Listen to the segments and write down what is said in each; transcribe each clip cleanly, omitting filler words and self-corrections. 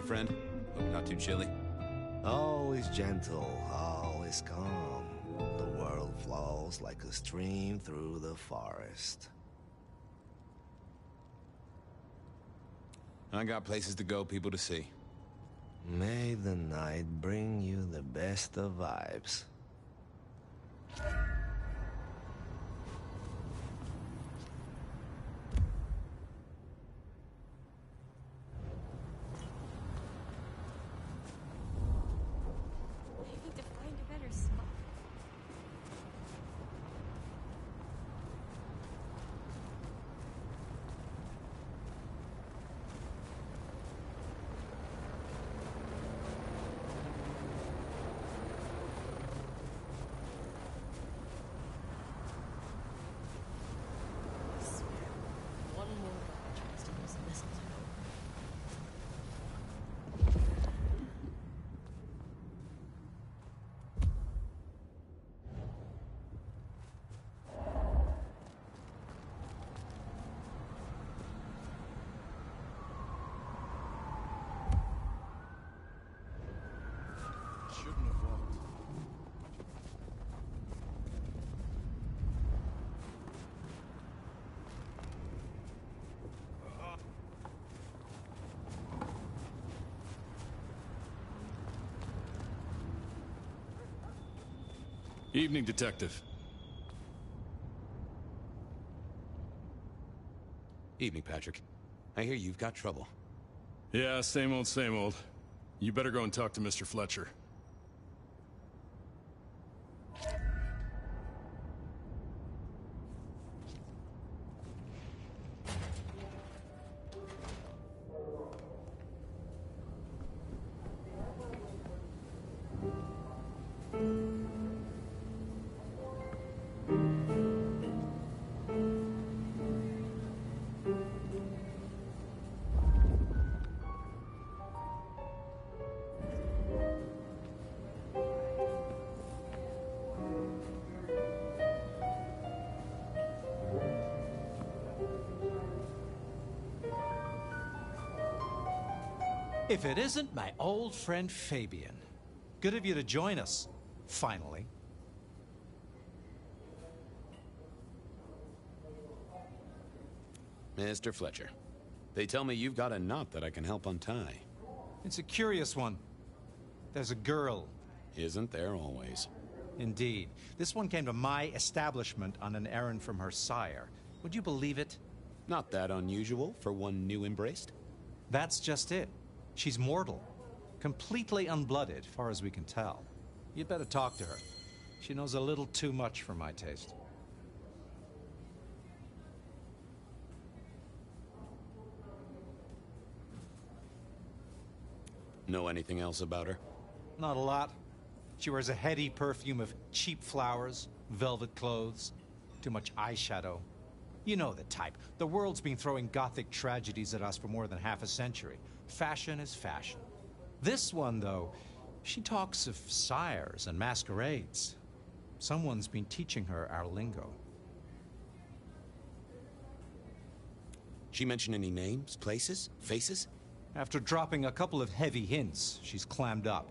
Friend? Hope not too chilly. Always gentle, always calm. The world flows like a stream through the forest. I got places to go, people to see. May the night bring you the best of vibes. Evening, Detective. Evening, Patrick. I hear you've got trouble. Yeah, same old, same old. You better go and talk to Mr. Fletcher. If it isn't my old friend Fabian. Good of you to join us, finally. Mr. Fletcher, they tell me you've got a knot that I can help untie. It's a curious one. There's a girl. Isn't there always? Indeed. This one came to my establishment on an errand from her sire. Would you believe it? Not that unusual for one new embraced. That's just it. She's mortal. Completely unblooded, far as we can tell. You'd better talk to her. She knows a little too much for my taste. Know anything else about her? Not a lot. She wears a heady perfume of cheap flowers, velvet clothes, too much eyeshadow. You know the type. The world's been throwing gothic tragedies at us for more than half a century. Fashion is fashion. This one, though, she talks of sires and masquerades. Someone's been teaching her our lingo. She mention any names, places, faces? After dropping a couple of heavy hints, she's clammed up.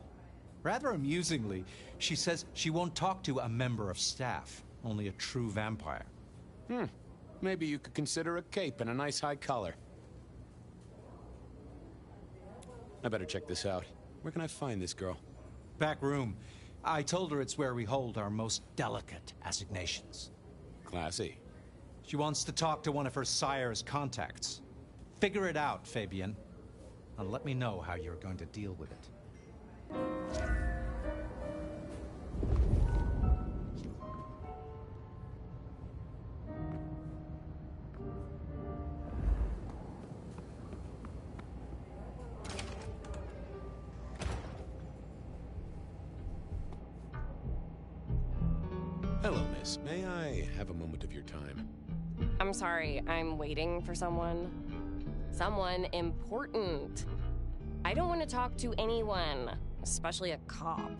Rather amusingly, she says she won't talk to a member of staff, only a true vampire. Maybe you could consider a cape and a nice high collar. I better check this out. Where can I find this girl? Back room. I told her it's where we hold our most delicate assignations. Classy. She wants to talk to one of her sire's contacts. Figure it out, Fabian. And let me know how you're going to deal with it. miss. May I have a moment of your time? I'm sorry, I'm waiting for someone. Someone important. I don't want to talk to anyone, especially a cop.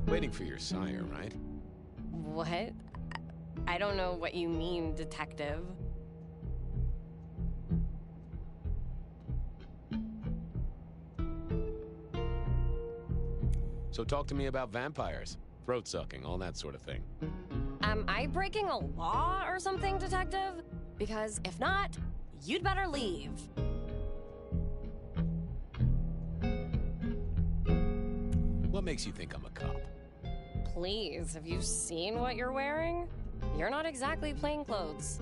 Waiting for your sire, right? What? I don't know what you mean, detective. So talk to me about vampires, throat sucking, all that sort of thing. Am I breaking a law or something, detective? Because if not, you'd better leave. What makes you think I'm a cop? Please, have you seen what you're wearing? You're not exactly plainclothes.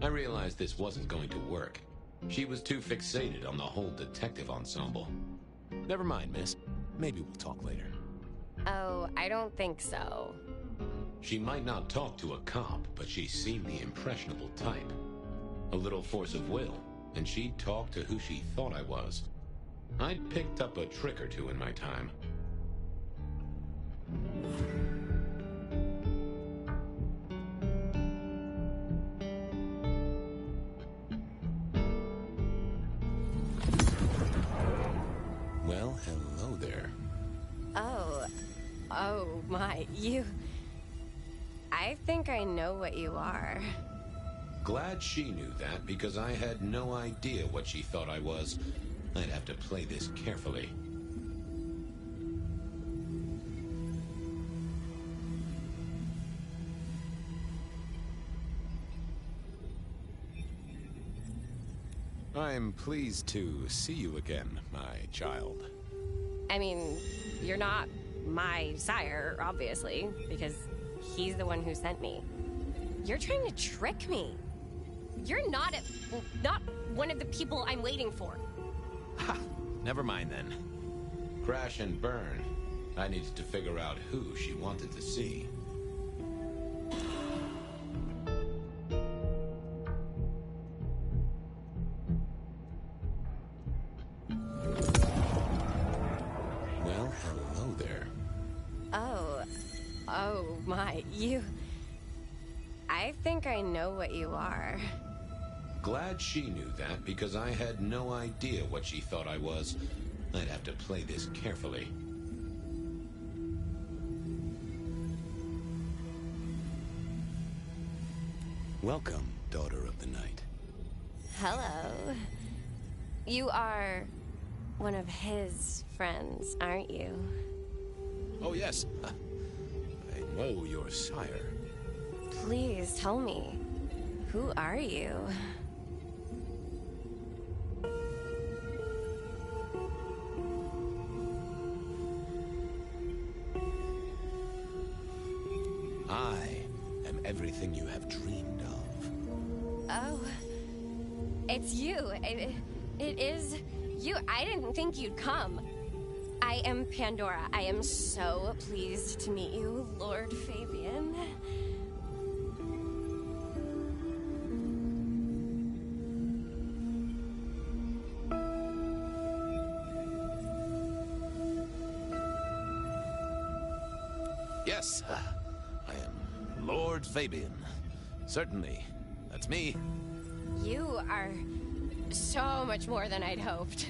I realized this wasn't going to work. She was too fixated on the whole detective ensemble. Never mind, miss. Maybe we'll talk later. Oh, I don't think so. She might not talk to a cop, but she seemed the impressionable type. A little force of will, and she'd talk to who she thought I was. I'd picked up a trick or two in my time. Well, hello there. Oh my, you... I think I know what you are. Glad she knew that, because I had no idea what she thought I was. I'd have to play this carefully. I'm pleased to see you again, my child. I mean, you're not my sire, obviously, because he's the one who sent me. You're trying to trick me. You're not one of the people I'm waiting for. Ha! Never mind then. Crash and burn. I needed to figure out who she wanted to see. Well, hello there. Oh my, you... I think I know what you are. Glad she knew that, because I had no idea what she thought I was. I'd have to play this carefully. Welcome, daughter of the night. Hello. You are one of his friends, aren't you? Oh, yes. I know your sire. Please tell me, who are you? I am everything you have dreamed of. Oh, it's you. It is you. I didn't think you'd come. I am Pandora. I am so pleased to meet you, Lord Fabian. Yes, I am Lord Fabian. Certainly. That's me. You are so much more than I'd hoped.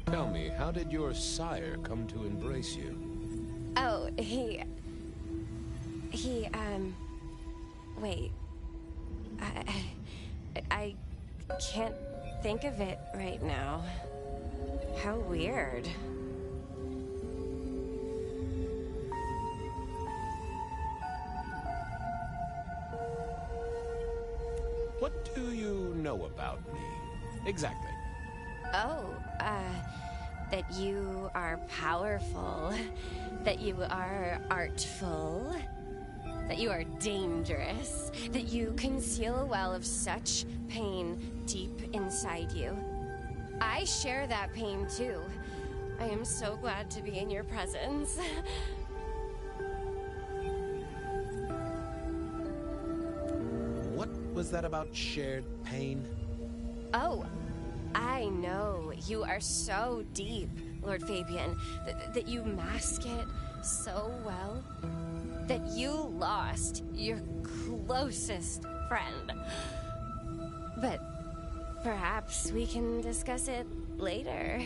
Tell me, how did your sire come to embrace you? Oh, wait. I can't think of it right now. How weird. What do you know about me? Exactly. Oh, that you are powerful, that you are artful, that you are dangerous, that you conceal a well of such pain deep inside you. I share that pain too. I am so glad to be in your presence. Was that about shared pain? Oh, I know. You are so deep, Lord Fabian, that you mask it so well. That you lost your closest friend. But perhaps we can discuss it later,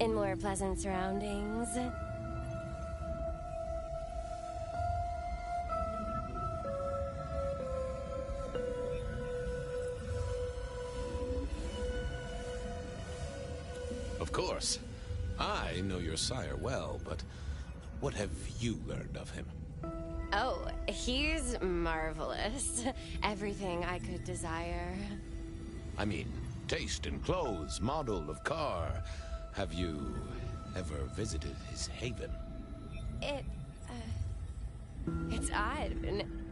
in more pleasant surroundings. Of course. I know your sire well, but what have you learned of him? Oh, he's marvelous. Everything I could desire. I mean, taste in clothes, model of car. Have you ever visited his haven? It's odd.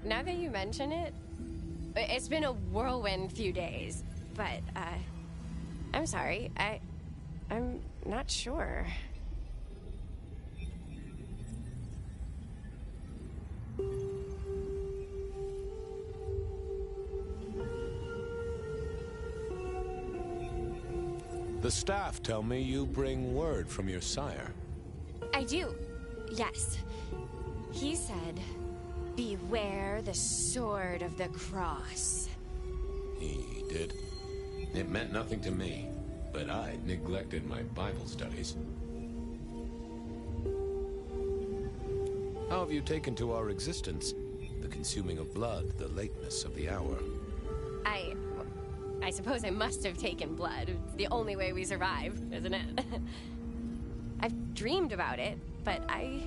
Now that you mention it, it's been a whirlwind few days. But, I'm sorry. I'm not sure. The staff tell me you bring word from your sire. I do, yes. He said, beware the sword of the cross. He did. It meant nothing to me, but I neglected my Bible studies. How have you taken to our existence? The consuming of blood, the lateness of the hour. I suppose I must have taken blood. It's the only way we survive, isn't it? I've dreamed about it, but I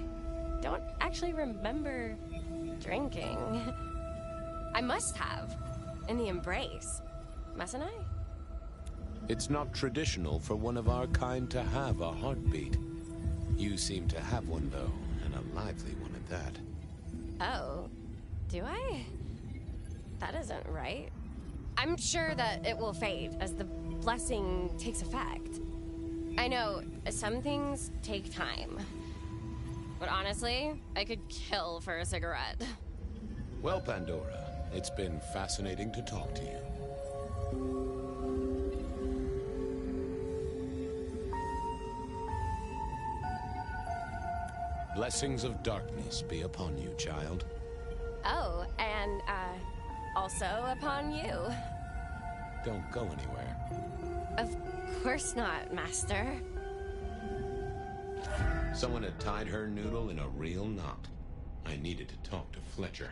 don't actually remember drinking. I must have. In the embrace. Mustn't I? It's not traditional for one of our kind to have a heartbeat. You seem to have one, though, and a lively one at that. Oh, do I? That isn't right. I'm sure that it will fade as the blessing takes effect. I know, some things take time. But honestly, I could kill for a cigarette. Well, Pandora, it's been fascinating to talk to you. Blessings of darkness be upon you, child. Oh, and, also upon you. Don't go anywhere. Of course not, Master. Someone had tied her noodle in a real knot. I needed to talk to Fletcher.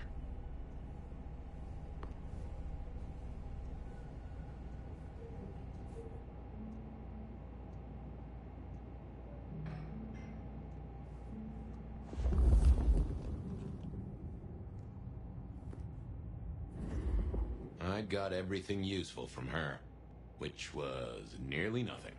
I got everything useful from her, which was nearly nothing.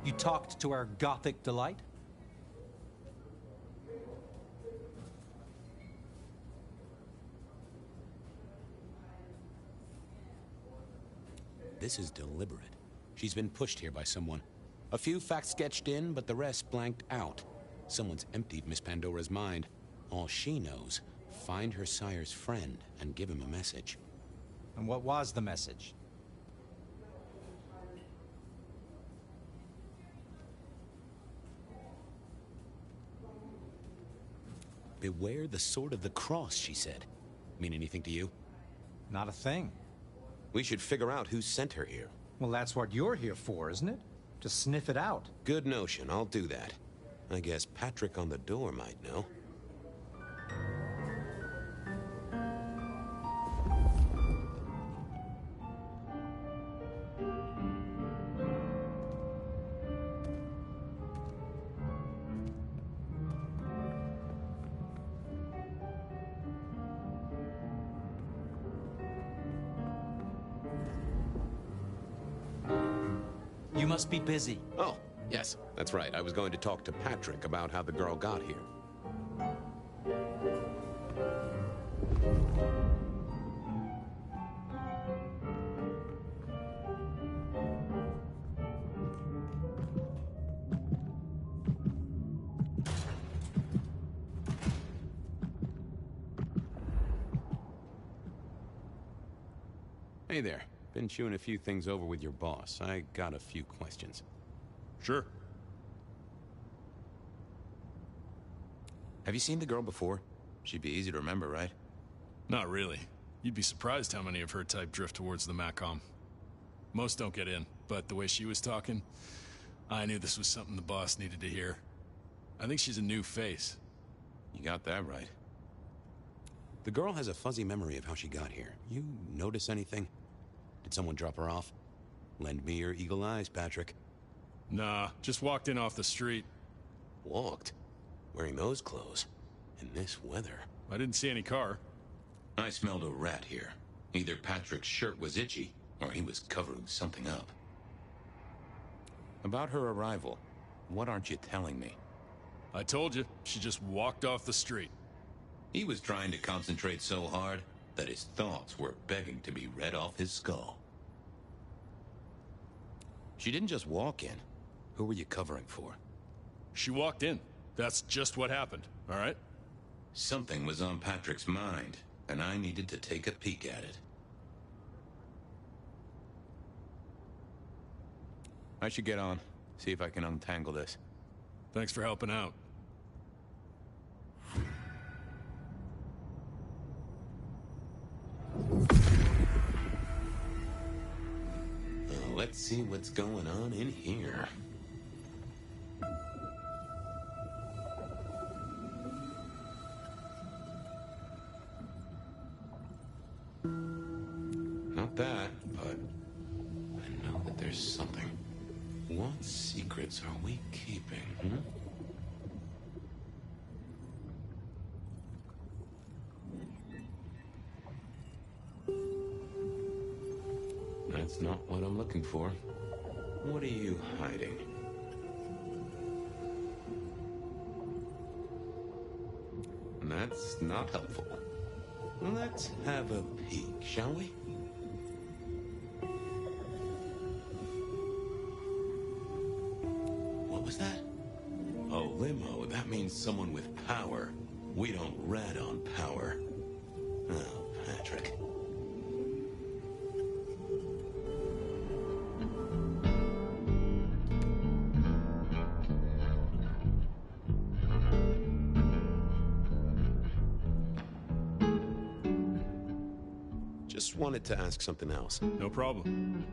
You talked to our Gothic delight? This is deliberate. She's been pushed here by someone. A few facts sketched in, but the rest blanked out. Someone's emptied Miss Pandora's mind. All she knows, find her sire's friend and give him a message. And what was the message? Beware the sword of the cross, she said. Mean anything to you? Not a thing. We should figure out who sent her here. Well, that's what you're here for, isn't it? To sniff it out. Good notion, I'll do that. I guess Patrick on the door might know. You must be busy. Oh, yes, that's right. I was going to talk to Patrick about how the girl got here. Hey there. Been chewing a few things over with your boss. I got a few questions. Sure. Have you seen the girl before? She'd be easy to remember, right? Not really. You'd be surprised how many of her type drift towards the Macom. Most don't get in, but the way she was talking, I knew this was something the boss needed to hear. I think she's a new face. You got that right. The girl has a fuzzy memory of how she got here. You notice anything? Did someone drop her off? Lend me your eagle eyes, Patrick. Nah, just walked in off the street. Walked? Wearing those clothes? In this weather? I didn't see any car. I smelled a rat here. Either Patrick's shirt was itchy, or he was covering something up. About her arrival, what aren't you telling me? I told you, she just walked off the street. He was trying to concentrate so hard that his thoughts were begging to be read off his skull. She didn't just walk in. Who were you covering for? She walked in. That's just what happened, all right? Something was on Patrick's mind, and I needed to take a peek at it. I should get on, see if I can untangle this. Thanks for helping out. Let's see what's going on in here. Not that, but I know that there's something. What secrets are we keeping, hmm? That's not what I'm looking for. What are you hiding? That's not helpful. Let's have a peek, shall we? What was that? A limo. That means someone with power. We don't rat on power. Oh, Patrick. Just wanted to ask something else. No problem.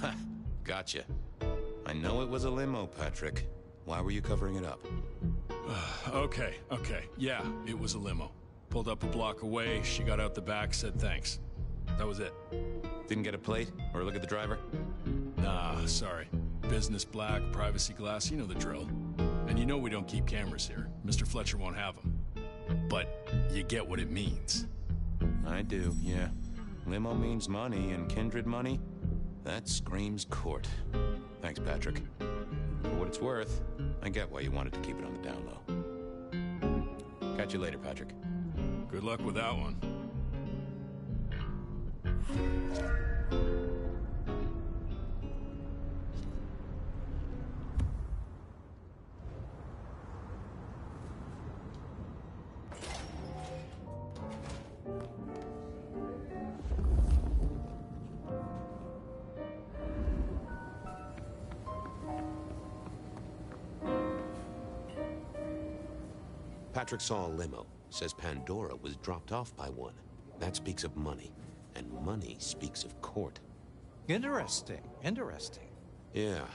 Ha! Gotcha. I know it was a limo, Patrick. Why were you covering it up? Okay. Yeah, it was a limo. Pulled up a block away, she got out the back, said thanks. That was it. Didn't get a plate or look at the driver? Nah, sorry. Business black, privacy glass, you know the drill. And you know we don't keep cameras here. Mr. Fletcher won't have them. But you get what it means. I do, yeah. Limo means money, and kindred money? That screams court. Thanks, Patrick. For what it's worth, I get why you wanted to keep it on the down low. Catch you later, Patrick. Good luck with that one. Patrick saw a limo. Says Pandora was dropped off by one. That speaks of money. And money speaks of court. Interesting. Yeah,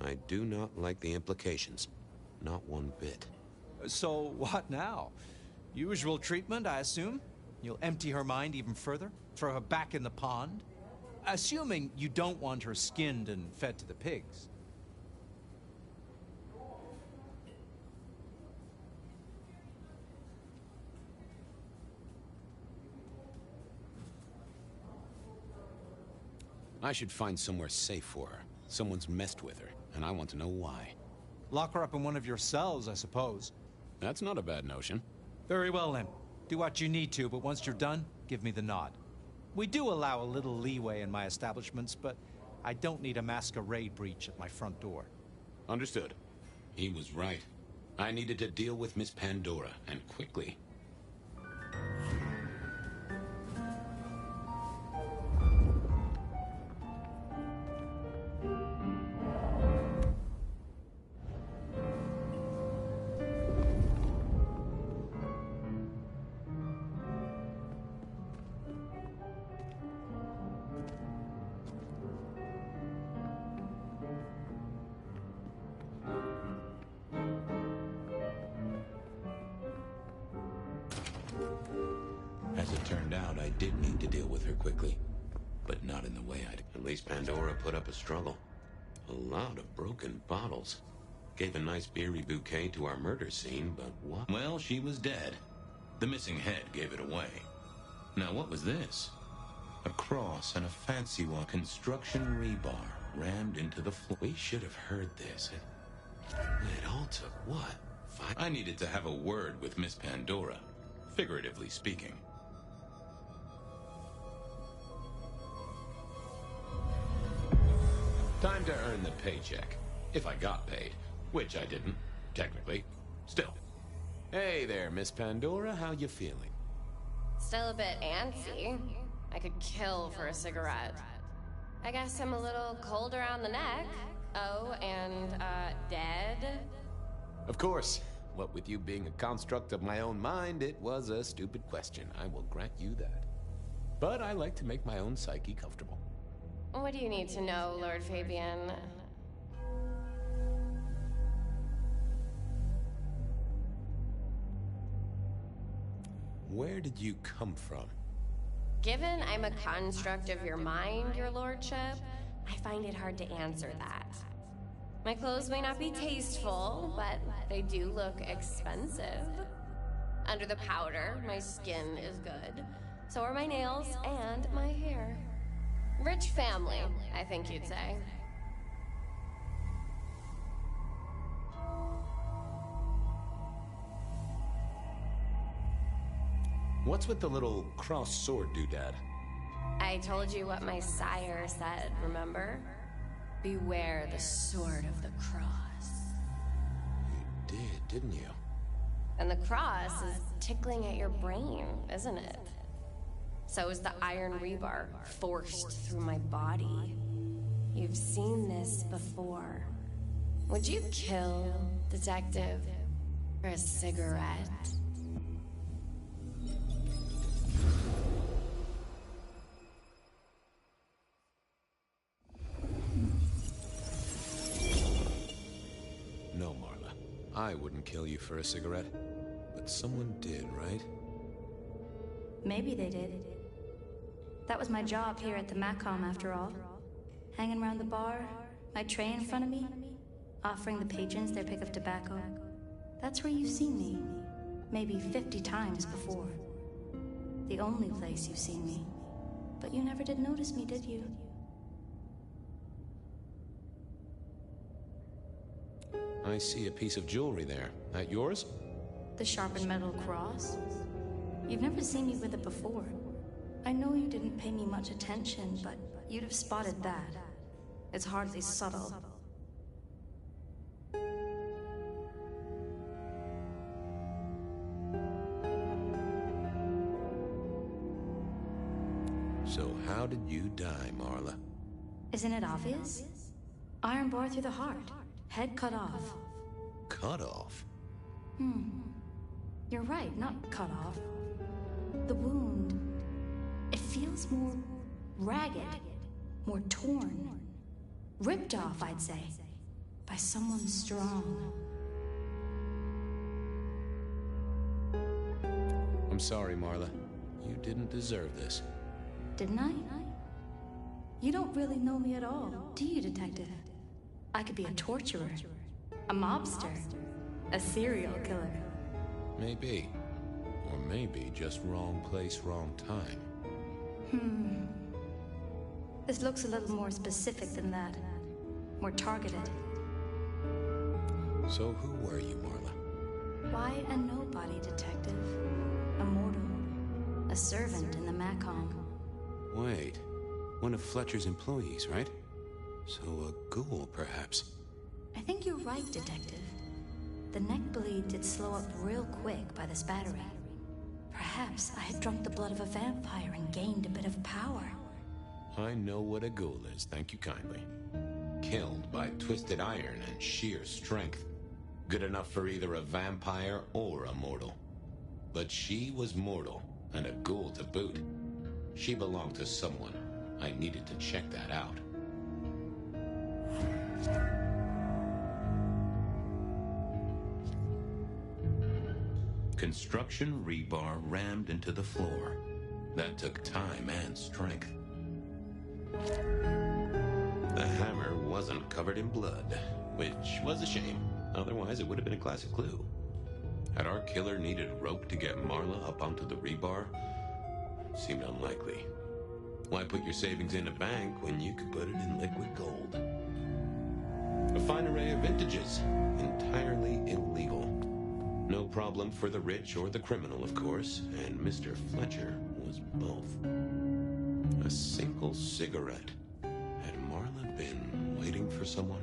I do not like the implications. Not one bit. So what now? Usual treatment, I assume? You'll empty her mind even further? Throw her back in the pond? Assuming you don't want her skinned and fed to the pigs. I should find somewhere safe for her. Someone's messed with her, and I want to know why. Lock her up in one of your cells, I suppose. That's not a bad notion. Very well, then. Do what you need to, but once you're done, give me the nod. We do allow a little leeway in my establishments, but I don't need a masquerade breach at my front door. Understood. He was right. I needed to deal with Miss Pandora, and quickly. As it turned out, I did need to deal with her quickly. But not in the way I'd... At least Pandora put up a struggle. A lot of broken bottles. Gave a nice beery bouquet to our murder scene, but what? Well, she was dead. The missing head gave it away. Now, what was this? A cross and a fancy one. Construction rebar rammed into the floor. We should have heard this. It all took what? I needed to have a word with Miss Pandora, figuratively speaking. Time to earn the paycheck. If I got paid. Which I didn't, technically. Still. Hey there, Miss Pandora. How you feeling? Still a bit antsy. I could kill for a cigarette. I guess I'm a little cold around the neck. Oh, and, dead? Of course. What with you being a construct of my own mind, it was a stupid question. I will grant you that. But I like to make my own psyche comfortable. What do you need to know, Lord Fabian? Where did you come from? Given I'm a construct of your mind, your lordship, I find it hard to answer that. My clothes may not be tasteful, but they do look expensive. Under the powder, my skin is good. So are my nails and my hair. Rich family, I think you'd say. What's with the little cross sword doodad? I told you what my sire said, remember? Beware the sword of the cross. You did, didn't you? And the cross is tickling at your brain, isn't it? So is the iron rebar forced through my body. You've seen this before. Would you kill, detective, for a cigarette? No, Marla. I wouldn't kill you for a cigarette. But someone did, right? Maybe they did. That was my job here at the Macom, after all. Hanging around the bar, my tray in front of me, offering the patrons their pick of tobacco. That's where you've seen me. Maybe 50 times before. The only place you've seen me. But you never did notice me, did you? I see a piece of jewelry there. That yours? The sharpened metal cross? You've never seen me with it before. I know you didn't pay me much attention, but you'd have spotted that. It's hardly subtle. So how did you die, Marla? Isn't it obvious? Iron bar through the heart. Head cut off. Cut off? You're right, not cut off. The wound, it feels more ragged, more torn. Ripped off, I'd say, by someone strong. I'm sorry, Marla. You didn't deserve this. Didn't I? You don't really know me at all, do you, detective? I could be a torturer, a mobster, a serial killer. Maybe. Or maybe just wrong place, wrong time. This looks a little more specific than that. We're targeted. So who were you, Marla? Why a nobody, Detective? A mortal. A servant in the Macom. Wait, one of Fletcher's employees, right? So a ghoul, perhaps? I think you're right, Detective. The neck bleed did slow up real quick by the spattering. Perhaps I had drunk the blood of a vampire and gained a bit of power. I know what a ghoul is, thank you kindly. Killed by twisted iron and sheer strength. Good enough for either a vampire or a mortal. But she was mortal, and a ghoul to boot. She belonged to someone. I needed to check that out. Construction rebar rammed into the floor. That took time and strength. The hammer wasn't covered in blood, which was a shame. Otherwise, it would have been a classic clue. Had our killer needed rope to get Marla up onto the rebar? Seemed unlikely. Why put your savings in a bank when you could put it in liquid gold? A fine array of vintages. Entirely illegal. No problem for the rich or the criminal, of course, and Mr. Fletcher was both. A single cigarette. Had Marla been waiting for someone?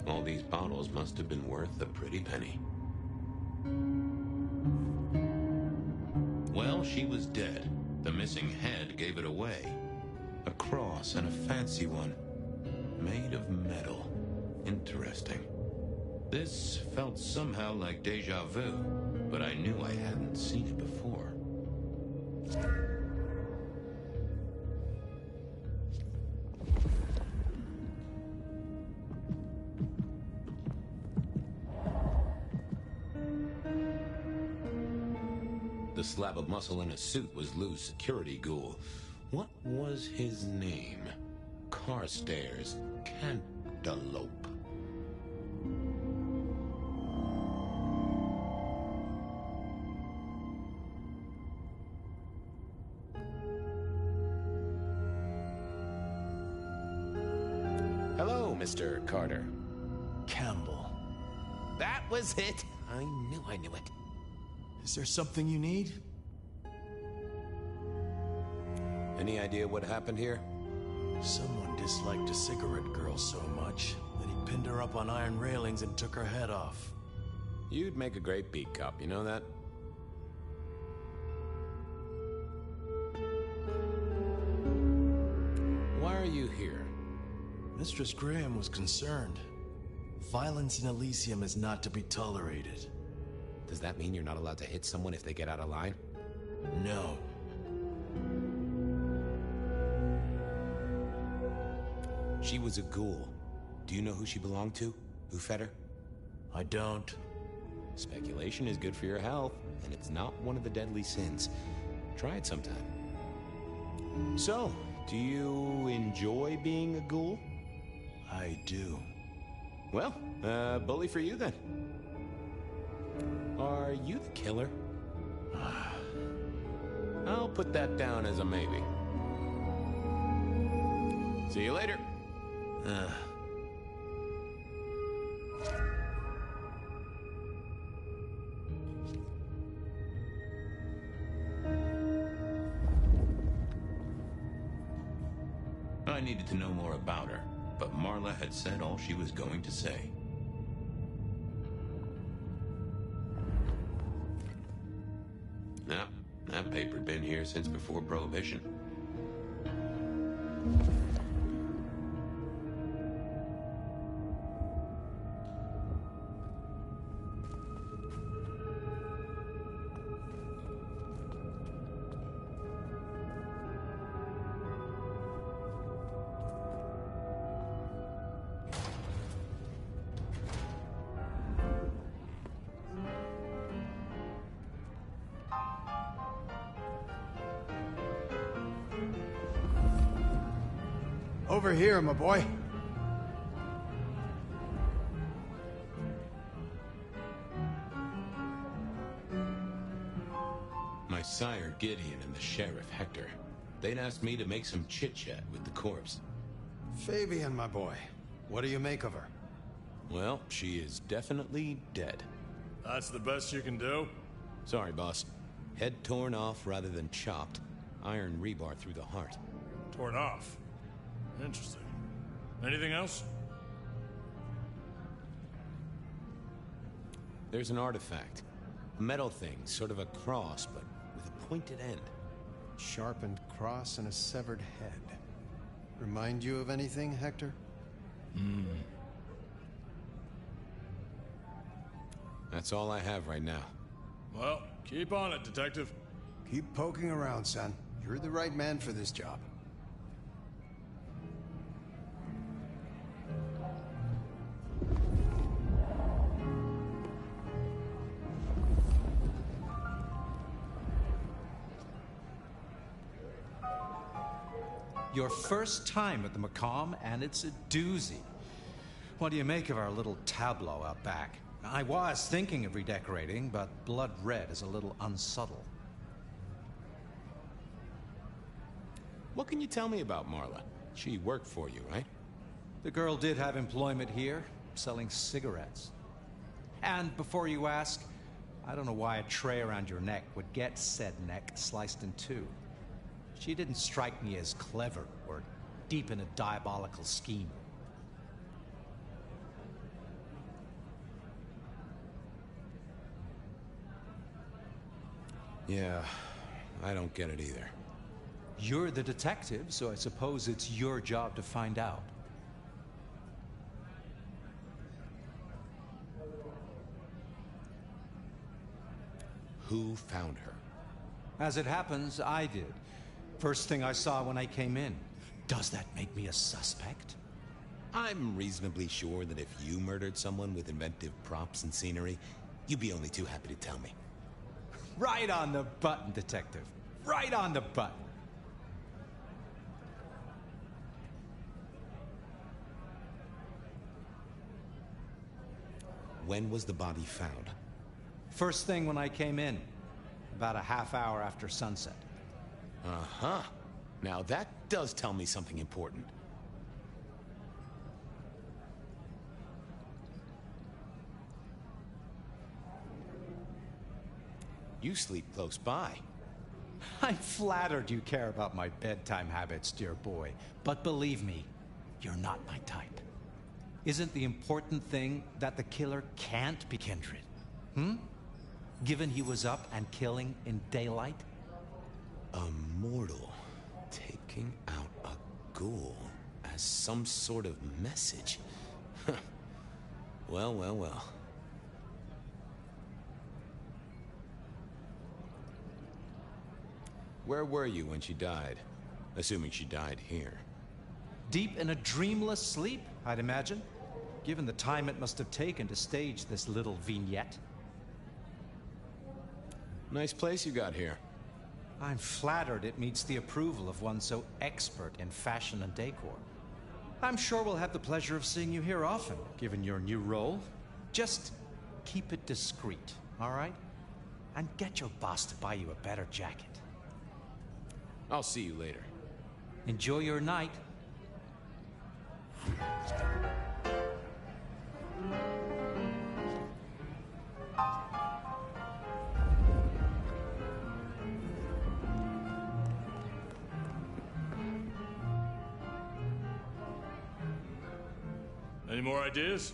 All these bottles must have been worth a pretty penny. Well, she was dead. The missing head gave it away. A cross, and a fancy one. Made of metal. Interesting. This felt somehow like deja vu, but I knew I hadn't seen it before. The slab of muscle in a suit was Lou's security ghoul. What was his name? Carstairs. Cantaloupe. Hello, Mr. Carter. Campbell. That was it. I knew it. Is there something you need? Any idea what happened here? Someone disliked a cigarette girl so much that he pinned her up on iron railings and took her head off. You'd make a great beat cop, you know that? Why are you here? Mistress Graham was concerned. Violence in Elysium is not to be tolerated. Does that mean you're not allowed to hit someone if they get out of line? No. She was a ghoul. Do you know who she belonged to? Who fed her? I don't. Speculation is good for your health, and it's not one of the deadly sins. Try it sometime. So, do you enjoy being a ghoul? I do. Well, bully for you then. Are you the killer? I'll put that down as a maybe. See you later. I needed to know more about her, but Marla had said all she was going to say. Nah, that paper'd been here since before Prohibition. Over here, my boy. My sire Gideon and the sheriff Hector. They'd asked me to make some chit-chat with the corpse. Fabian, my boy. What do you make of her? Well, she is definitely dead. That's the best you can do? Sorry, boss. Head torn off rather than chopped. Iron rebar through the heart. Torn off. Interesting. Anything else? There's an artifact. A metal thing, sort of a cross, but with a pointed end. Sharpened cross and a severed head. Remind you of anything, Hector? That's all I have right now. Well, keep on it, Detective. Keep poking around, son. You're the right man for this job. Your first time at the Macomb, and it's a doozy. What do you make of our little tableau out back? I was thinking of redecorating, but blood red is a little unsubtle. What can you tell me about Marla? She worked for you, right? The girl did have employment here, selling cigarettes. And before you ask, I don't know why a tray around your neck would get said neck sliced in two. She didn't strike me as clever or deep in a diabolical scheme. Yeah, I don't get it either. You're the detective, so I suppose it's your job to find out. Who found her? As it happens, I did. First thing I saw when I came in. Does that make me a suspect? I'm reasonably sure that if you murdered someone with inventive props and scenery, you'd be only too happy to tell me. Right on the button, Detective. Right on the button. When was the body found? First thing when I came in. About a half hour after sunset. Uh-huh. Now that does tell me something important. You sleep close by. I'm flattered you care about my bedtime habits, dear boy. But believe me, you're not my type. Isn't the important thing that the killer can't be Kindred? Given he was up and killing in daylight? A mortal taking out a ghoul as some sort of message. Well, well, well. Where were you when she died? Assuming she died here. Deep in a dreamless sleep, I'd imagine. Given the time it must have taken to stage this little vignette. Nice place you got here. I'm flattered it meets the approval of one so expert in fashion and decor. I'm sure we'll have the pleasure of seeing you here often, given your new role. Just keep it discreet, all right? And get your boss to buy you a better jacket. I'll see you later. Enjoy your night. Any more ideas?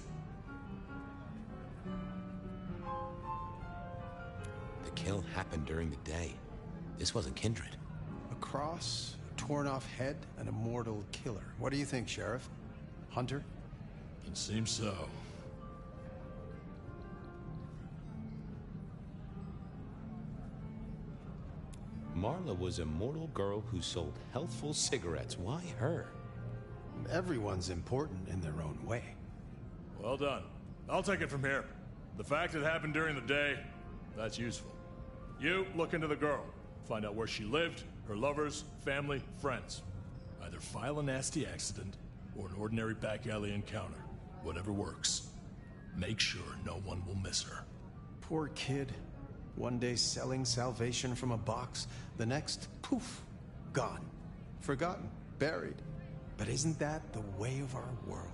The kill happened during the day. This wasn't Kindred. A cross, a torn-off head, and a mortal killer. What do you think, Sheriff? Hunter? It seems so. Marla was a mortal girl who sold healthful cigarettes. Why her? Everyone's important in their own way. Well done. I'll take it from here. The fact it happened during the day, that's useful. You look into the girl. Find out where she lived, her lovers, family, friends. Either file a nasty accident or an ordinary back alley encounter. Whatever works. Make sure no one will miss her. Poor kid. One day selling salvation from a box, the next, poof, gone. Forgotten, buried. But isn't that the way of our world?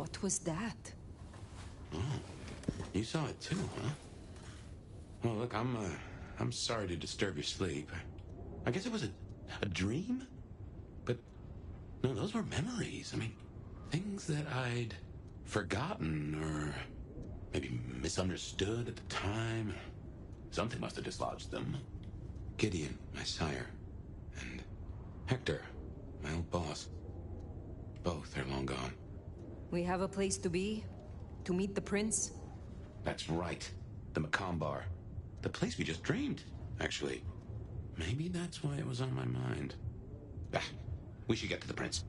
What was that? Oh, you saw it too, huh? Well, look, I'm sorry to disturb your sleep. I guess it was a dream? But, no, those were memories. I mean, things that I'd forgotten or maybe misunderstood at the time. Something must have dislodged them. Gideon, my sire, and Hector, my old boss. Both are long gone. We have a place to be? To meet the prince? That's right. The Macomb Bar. The place we just dreamed, actually. Maybe that's why it was on my mind. Ah, we should get to the prince.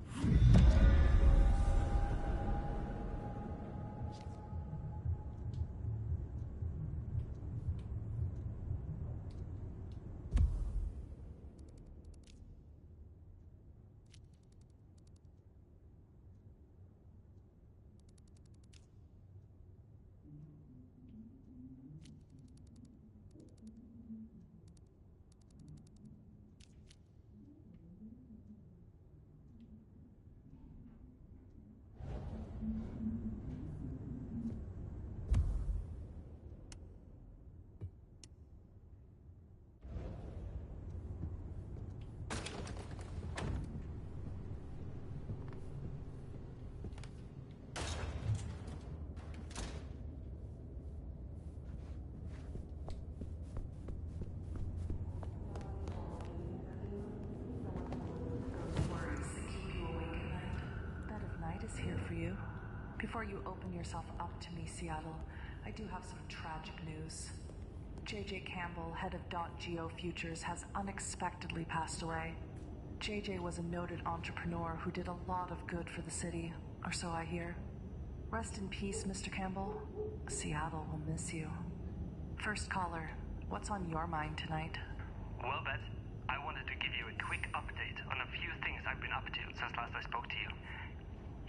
Here for you. Before you open yourself up to me, Seattle, I do have some tragic news. JJ Campbell, head of .geo Futures, has unexpectedly passed away. JJ was a noted entrepreneur who did a lot of good for the city, or so I hear. Rest in peace, Mr. Campbell. Seattle will miss you. First caller, what's on your mind tonight? Well, Beth, I wanted to give you a quick update on a few things I've been up to since last I spoke to you.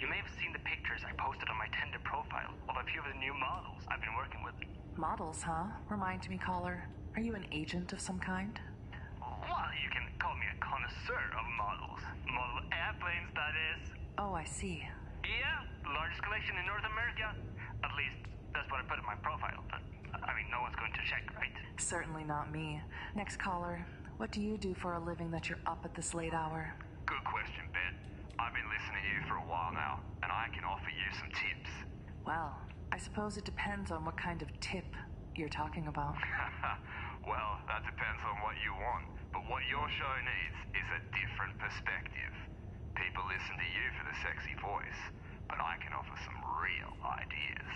You may have seen the pictures I posted on my Tinder profile of a few of the new models I've been working with. Models, huh? Remind me, caller. Are you an agent of some kind? Well, you can call me a connoisseur of models. Model airplanes, that is. Oh, I see. Yeah, the largest collection in North America. At least, that's what I put in my profile. But, I mean, no one's going to check, right? Certainly not me. Next caller, what do you do for a living that you're up at this late hour? Good question, Ben. I've been listening to you for a while now, and I can offer you some tips. Well, I suppose it depends on what kind of tip you're talking about. Well, that depends on what you want. But what your show needs is a different perspective. People listen to you for the sexy voice, but I can offer some real ideas.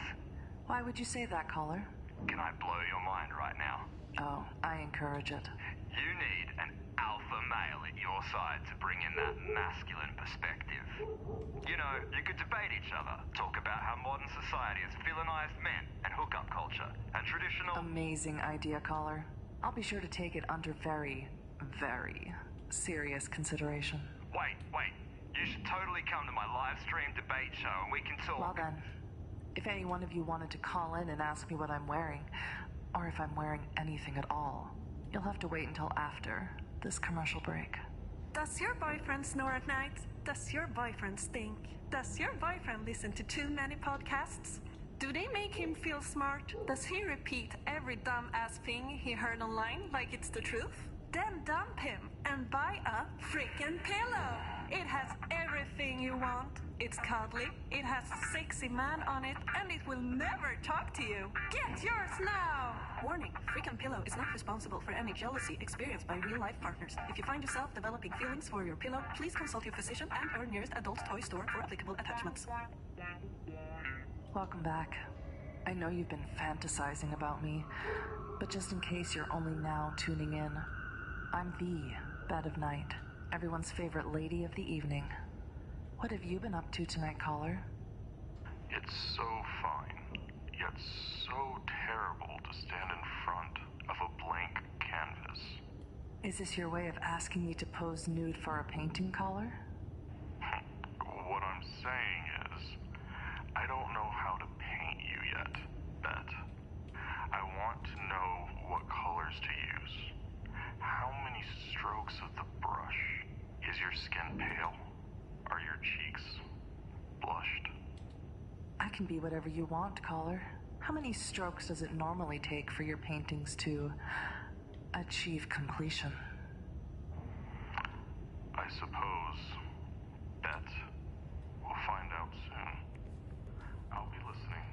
Why would you say that, caller? Can I blow your mind right now? Oh, I encourage it. You need an alpha male at your side to bring in that masculine perspective. You know, you could debate each other, talk about how modern society has villainized men and hookup culture and traditional... Amazing idea, caller. I'll be sure to take it under very, very serious consideration. Wait. You should totally come to my live stream debate show and we can talk. Well then, if any one of you wanted to call in and ask me what I'm wearing, or if I'm wearing anything at all, you'll have to wait until after this commercial break. Does your boyfriend snore at night? Does your boyfriend stink? Does your boyfriend listen to too many podcasts? Do they make him feel smart? Does he repeat every dumb-ass thing he heard online like it's the truth? Then dump him and buy a freaking pillow. It has everything you want. It's cuddly, it has a sexy man on it, and it will never talk to you. Get yours now! Warning, Freakin' Pillow is not responsible for any jealousy experienced by real-life partners. If you find yourself developing feelings for your pillow, please consult your physician and/or nearest adult toy store for applicable attachments. Welcome back. I know you've been fantasizing about me, but just in case you're only now tuning in, I'm the Bed of Night, everyone's favorite lady of the evening. What have you been up to tonight, caller? It's so fine, yet so terrible to stand in front of a blank canvas. Is this your way of asking me to pose nude for a painting, caller? What I'm saying is, I don't know how to paint you yet, Bet. I want to know what colors to use. How many strokes of the brush? Is your skin pale? Are your cheeks blushed? can be whatever you want, caller. How many strokes does it normally take for your paintings to achieve completion? I suppose that we'll find out soon. I'll be listening.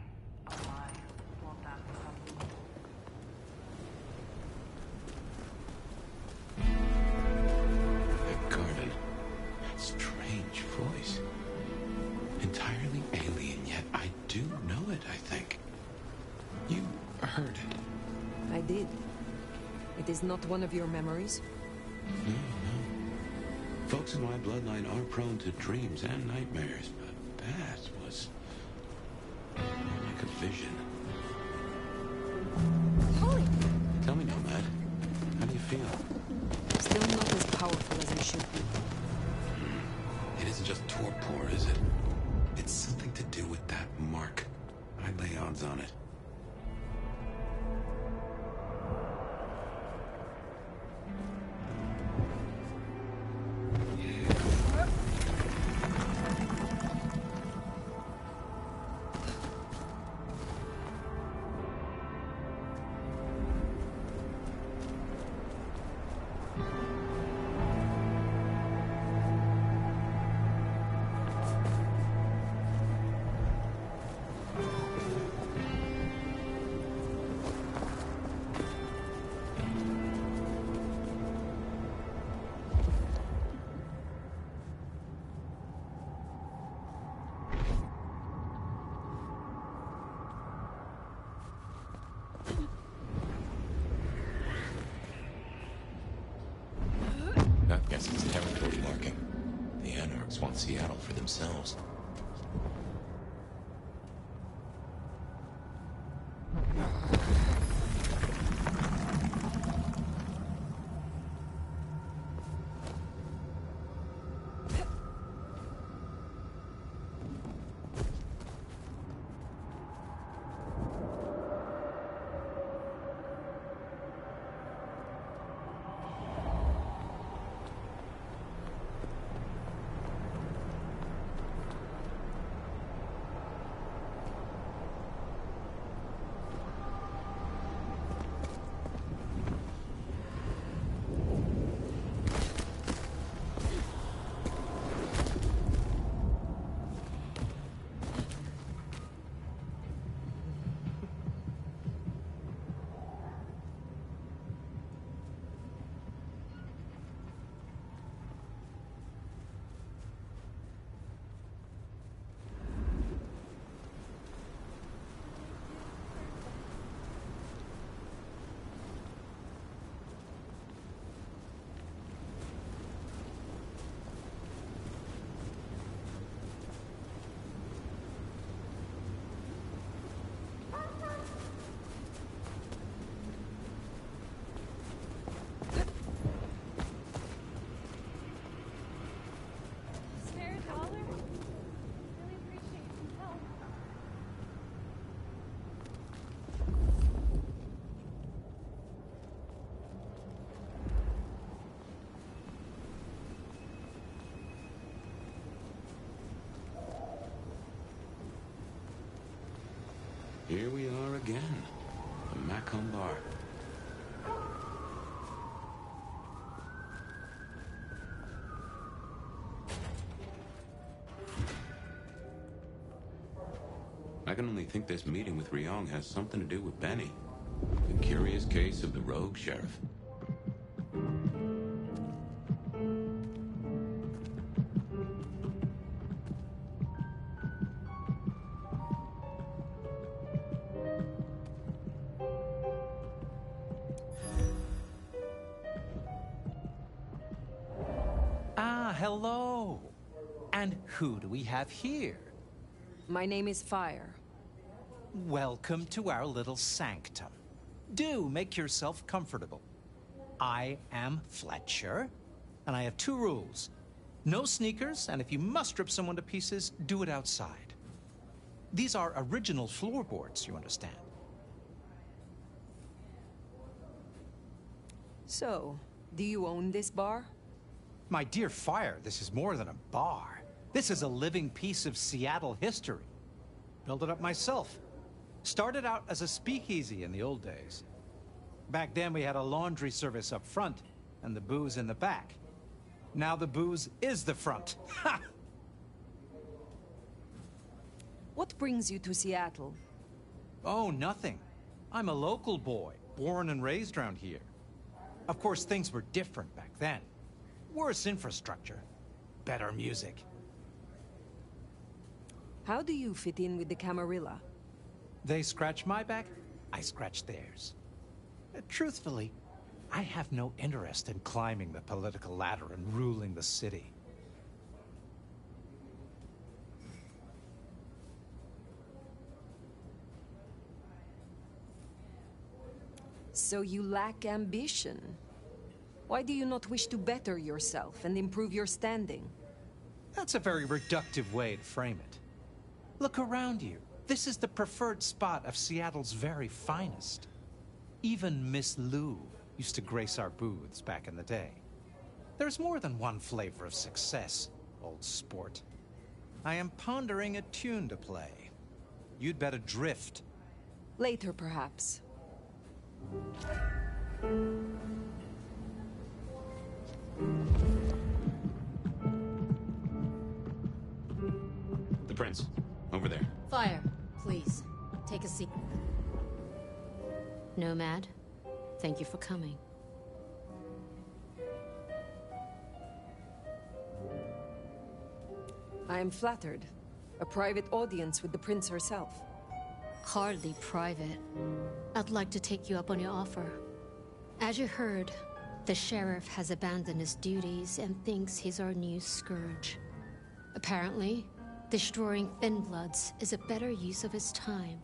Oh my, won't that be something? That garden. That strange voice. Entirely alien, yet I do know it, I think. You heard it. I did. It is not one of your memories? No. Folks in my bloodline are prone to dreams and nightmares, but that was like a vision. Holy! Tell me, Nomad, how do you feel? Still not as powerful as I should be. It isn't just torpor, is it? It's something to do with that mark. I'd lay odds on it. That guess is territory marking. The Anarchs want Seattle for themselves. Here we are again. The Macomb Bar. I can only think this meeting with Ryong has something to do with Benny. The curious case of the rogue sheriff. Hello. And who do we have here? My name is Fire. Welcome to our little sanctum. Do make yourself comfortable. I am Fletcher, and I have two rules. No sneakers, and if you must strip someone to pieces, do it outside. These are original floorboards, you understand. So, do you own this bar? My dear Fire, this is more than a bar. This is a living piece of Seattle history. Built it up myself. Started out as a speakeasy in the old days. Back then we had a laundry service up front and the booze in the back. Now the booze is the front. Ha! What brings you to Seattle? Oh, nothing. I'm a local boy, born and raised around here. Of course, things were different back then. Worse infrastructure, better music. How do you fit in with the Camarilla? They scratch my back, I scratch theirs. Truthfully, I have no interest in climbing the political ladder and ruling the city. So you lack ambition. Why do you not wish to better yourself and improve your standing? That's a very reductive way to frame it. Look around you. This is the preferred spot of Seattle's very finest. Even Miss Lou used to grace our booths back in the day. There's more than one flavor of success, old sport. I am pondering a tune to play. You'd better drift. Later, perhaps. The prince, over there. Fire, please. Take a seat. Nomad, thank you for coming. I am flattered. A private audience with the prince herself. Hardly private. I'd like to take you up on your offer. As you heard, the sheriff has abandoned his duties and thinks he's our new scourge. Apparently, destroying Thin Bloods is a better use of his time.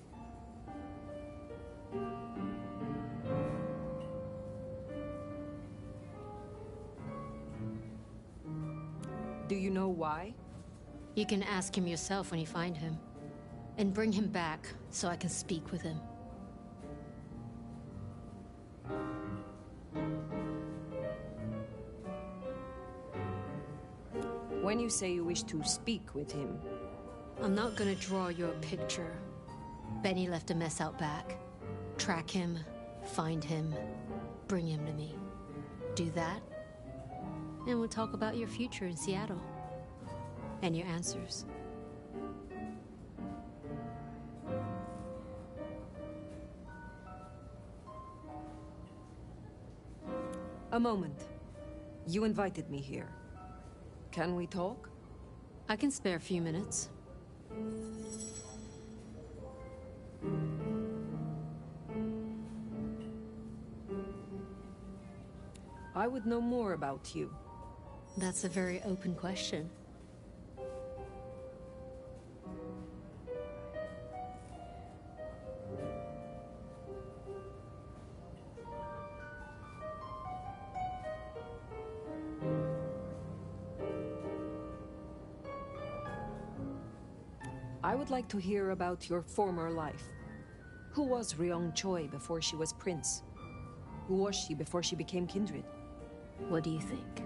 Do you know why? You can ask him yourself when you find him. And bring him back so I can speak with him. When you say you wish to speak with him... I'm not gonna draw you a picture. Benny left a mess out back. Track him, find him, bring him to me. Do that, and we'll talk about your future in Seattle. And your answers. A moment. You invited me here. Can we talk? I can spare a few minutes. I would know more about you. That's a very open question. I would like to hear about your former life. Who was Ryong Choi before she was prince? Who was she before she became kindred? What do you think?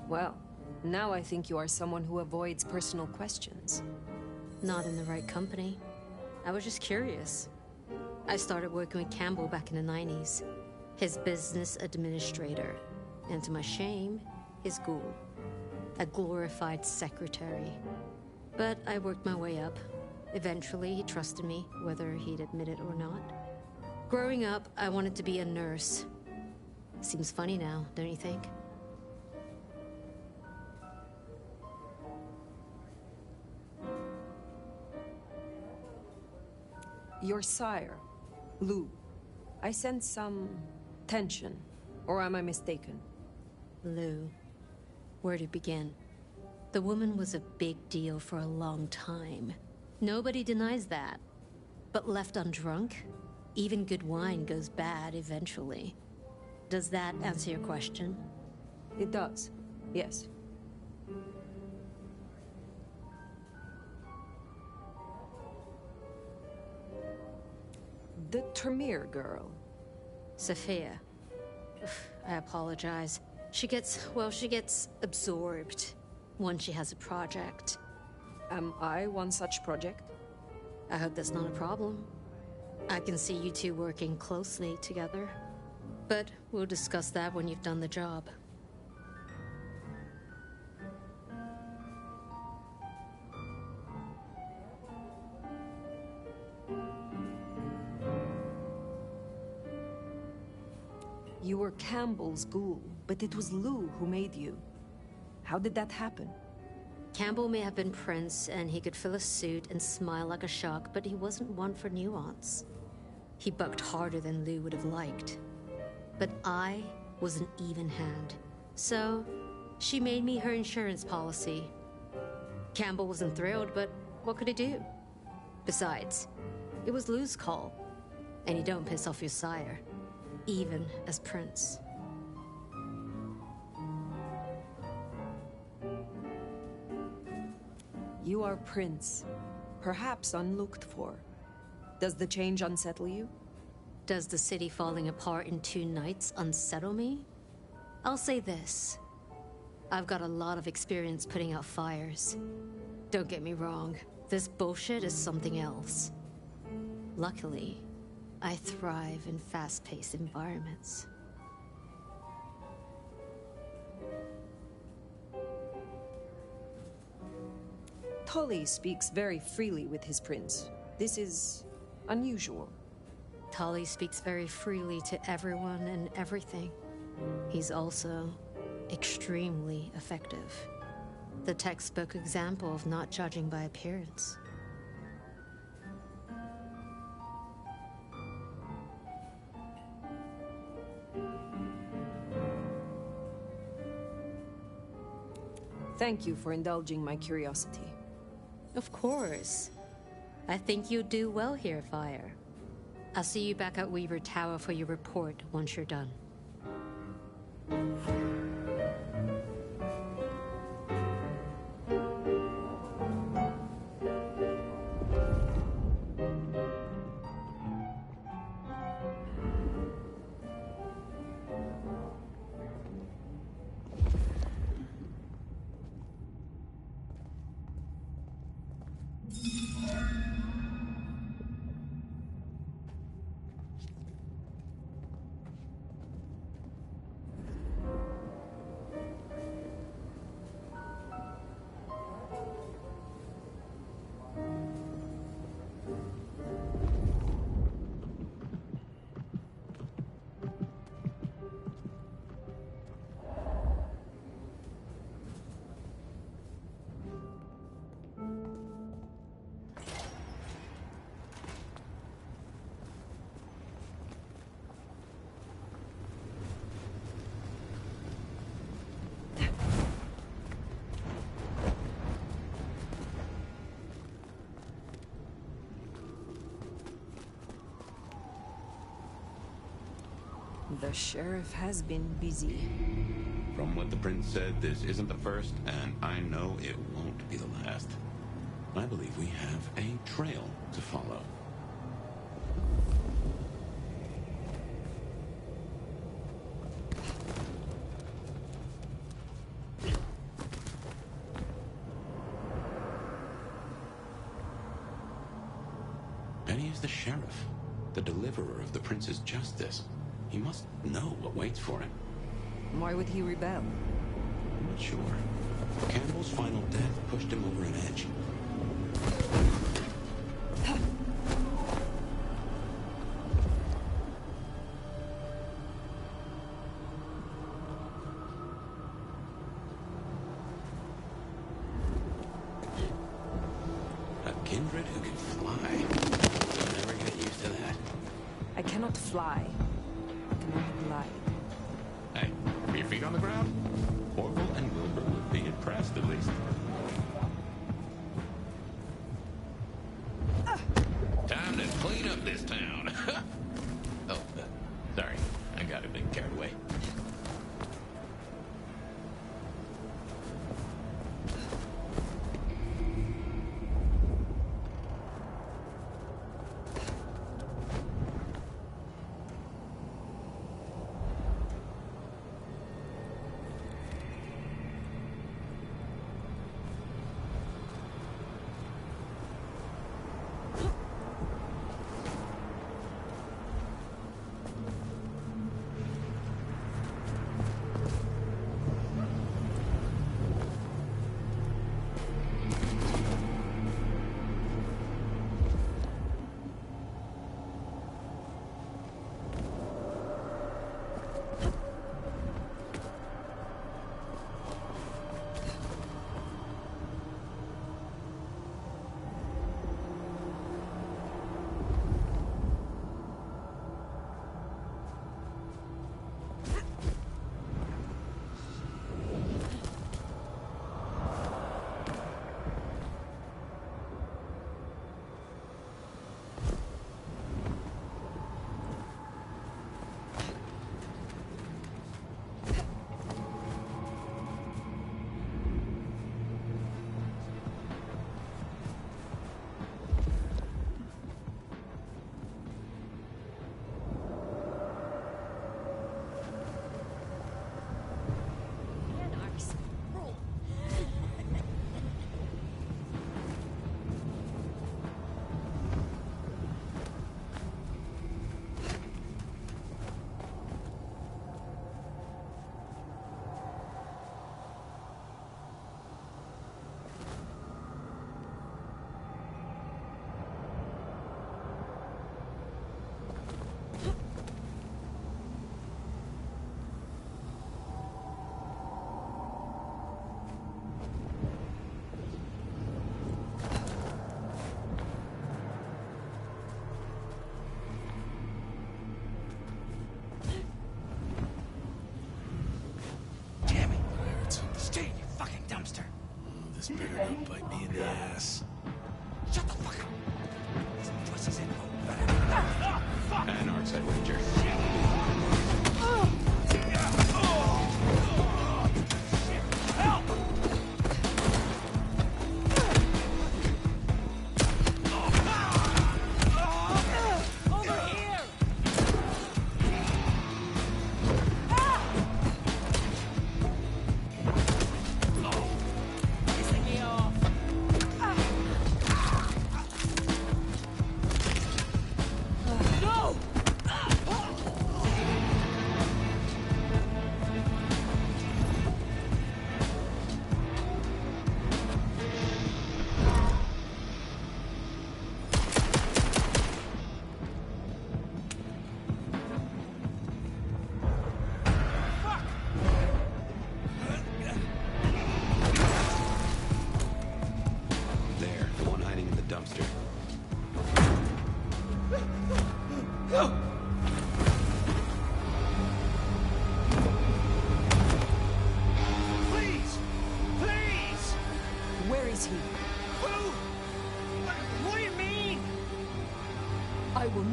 Well, now I think you are someone who avoids personal questions. Not in the right company. I was just curious. I started working with Campbell back in the 90s. His business administrator. And to my shame, his ghoul. A glorified secretary. But I worked my way up. Eventually, he trusted me, whether he'd admit it or not. Growing up, I wanted to be a nurse. Seems funny now, don't you think? Your sire, Lou. I sense some tension, or am I mistaken? Lou. Where to begin? The woman was a big deal for a long time. Nobody denies that. But left undrunk, even good wine goes bad eventually. Does that answer your question? It does, yes. The Tremere girl. Sophia. I apologize. She gets absorbed once she has a project. Am I one such project? I hope that's not a problem. I can see you two working closely together. But we'll discuss that when you've done the job. You were Campbell's ghoul, but it was Lou who made you. How did that happen? Campbell may have been Prince, and he could fill a suit and smile like a shark, but he wasn't one for nuance. He bucked harder than Lou would have liked. But I was an even hand. So, she made me her insurance policy. Campbell wasn't thrilled, but what could he do? Besides, it was Lou's call. And you don't piss off your sire, even as Prince. You are Prince, perhaps unlooked for. Does the change unsettle you? Does the city falling apart in 2 nights unsettle me? I'll say this. I've got a lot of experience putting out fires. Don't get me wrong, this bullshit is something else. Luckily, I thrive in fast-paced environments. Tully speaks very freely with his prince. This is unusual. Tully speaks very freely to everyone and everything. He's also extremely effective. The textbook example of not judging by appearance. Thank you for indulging my curiosity. Of course. I think you'll do well here, Fire. I'll see you back at Weaver Tower for your report once you're done. The sheriff has been busy. From what the prince said, this isn't the first, and I know it won't be the last. I believe we have a trail to follow. Benny is the sheriff, the deliverer of the prince's justice. He must know what waits for him. Why would he rebel? I'm not sure. Campbell's final death pushed him over an edge. A kindred who can fly. I'll never get used to that. I cannot fly. I cannot glide. Hey, are your feet on the ground? Orville and Wilbur would be impressed, at least. Time to clean up this town. Oh, sorry. I got a bit carried away.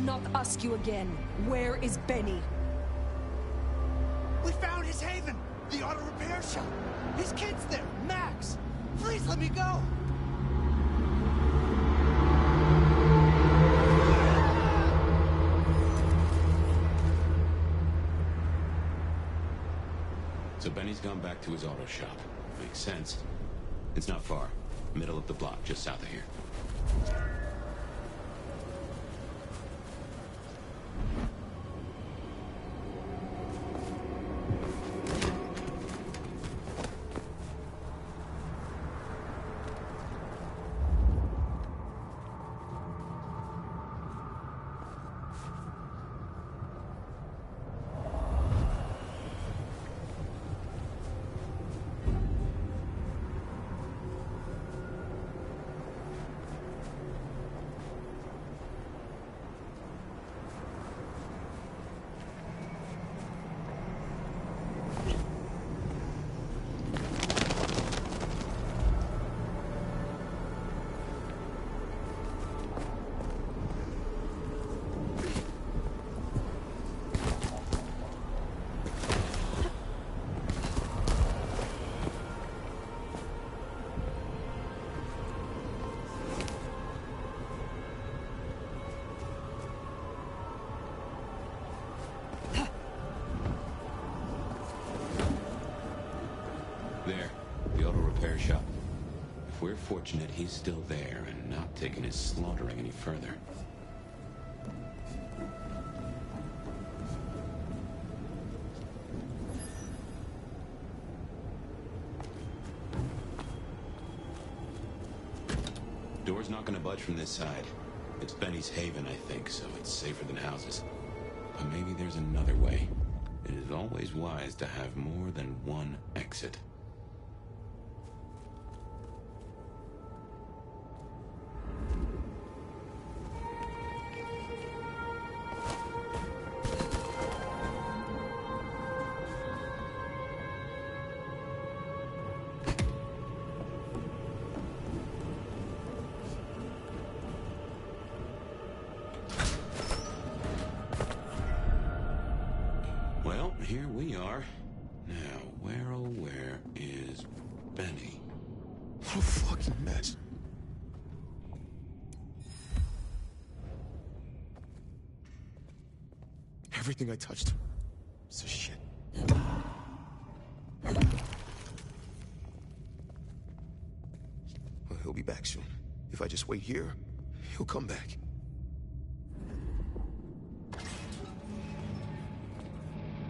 not ask you again. Where is Benny? We found his haven! The auto repair shop! His kid's there! Max! Please let me go! So Benny's gone back to his auto shop. Makes sense. It's not far. Middle of the block, just south of here. There, the auto repair shop. If we're fortunate, he's still there and not taking his slaughtering any further. Door's not gonna budge from this side. It's Benny's haven, I think, so it's safer than houses. But maybe there's another way. It is always wise to have more than one exit. Well, here we are. Now, where oh where is Benny? What a fucking mess. Everything I touched is a shit. Well, he'll be back soon. If I just wait here, he'll come back.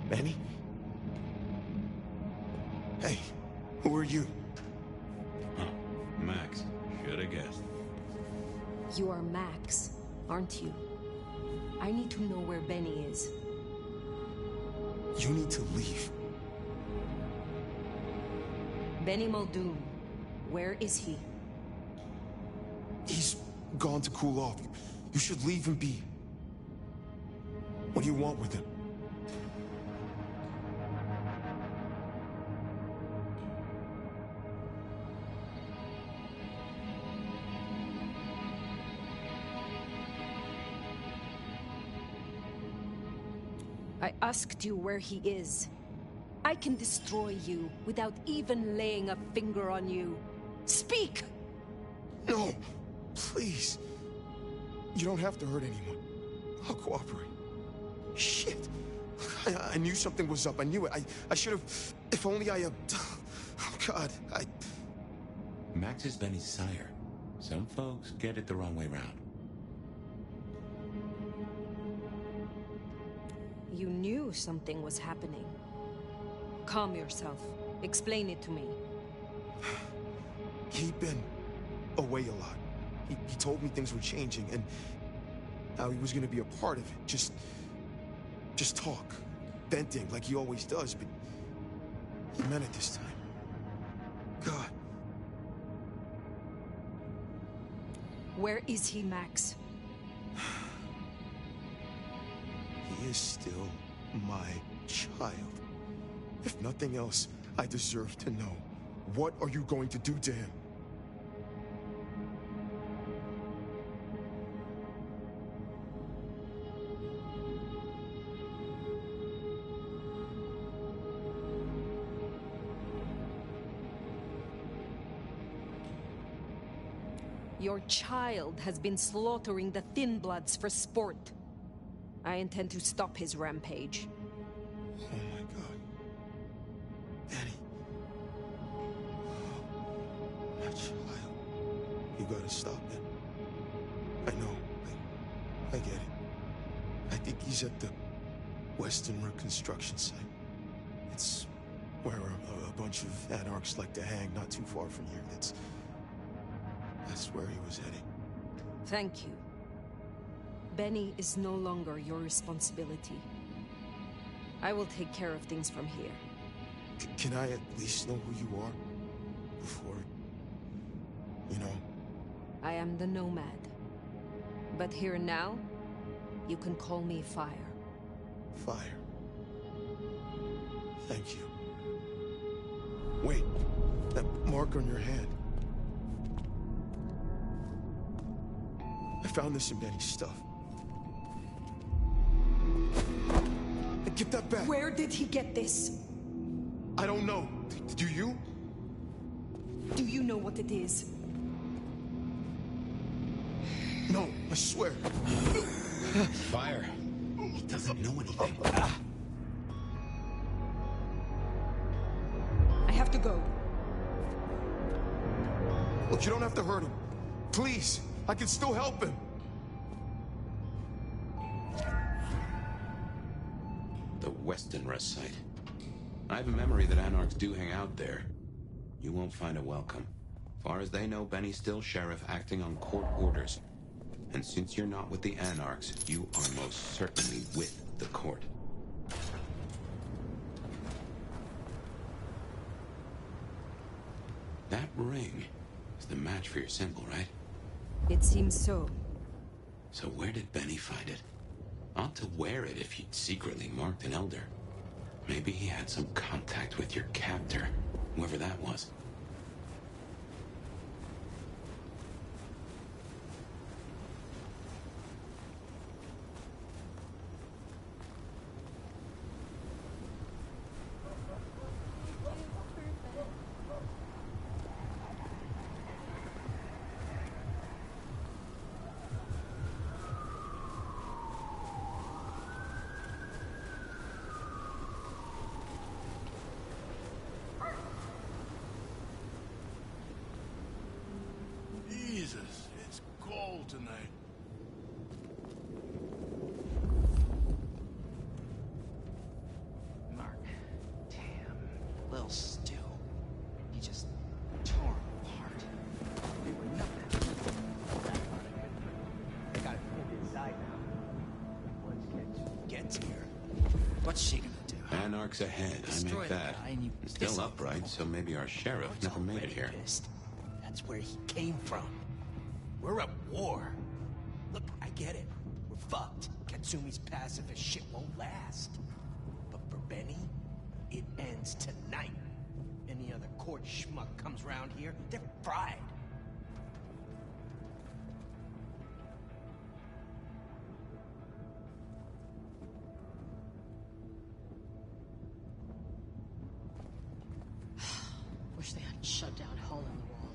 Benny? Hey, who are you? Huh. Max. Shoulda guessed. You are Max, aren't you? I need to know where Benny is. You need to leave. Benny Muldoon, where is he? He's gone to cool off. You should leave him be. What do you want with him? I asked you where he is. I can destroy you without even laying a finger on you. Speak! No, please. You don't have to hurt anyone. I'll cooperate. Shit. I knew something was up. I knew it. I should have... If only I... Oh, God, Max is Benny's sire. Some folks get it the wrong way round. You knew something was happening. Calm yourself. Explain it to me. He'd been away a lot. He told me things were changing, and how he was gonna be a part of it. Just talk. Venting, like he always does, but he meant it this time. God. Where is he, Max? He is still my child. If nothing else, I deserve to know. What are you going to do to him? Your child has been slaughtering the Thin Bloods for sport. I intend to stop his rampage. Oh my god. Benny. My child. You gotta stop it. I know. I get it. I think he's at the Western Reconstruction site. It's where a bunch of anarchs like to hang, not too far from here. That's where he was heading. Thank you. Benny is no longer your responsibility. I will take care of things from here. Can I at least know who you are? Before... you know? I am the Nomad. But here now, you can call me Fire. Fire. Thank you. Wait, that mark on your hand. I found this in Benny's stuff. Get that back! Where did he get this? I don't know. Do you? Do you know what it is? No, I swear. Fire. He doesn't know anything. I have to go. Look, you don't have to hurt him. Please, I can still help him. The Western Rest site. I have a memory that anarchs do hang out there. You won't find a welcome. Far as they know, Benny's still sheriff acting on court orders. And since you're not with the anarchs, you are most certainly with the court. That ring is the match for your symbol, right? It seems so. So where did Benny find it? Ought to wear it if he'd secretly marked an elder. Maybe he had some contact with your captor, whoever that was. Jesus, it's cold tonight. Mark, damn, little Stu. He just tore him apart. We were nothing. I got pulled inside now. Once gets here, what's she gonna do? Anarchs ahead, I Destroy make the that. guy and you Still piss off upright, people. so maybe our sheriff It's never made it already here. pissed. That's where he came from. We're at war. Look, I get it. We're fucked. Katsumi's pacifist shit won't last. But for Benny, it ends tonight. Any other court schmuck comes around here, they're fried. Wish they hadn't shut down Hole in the Wall.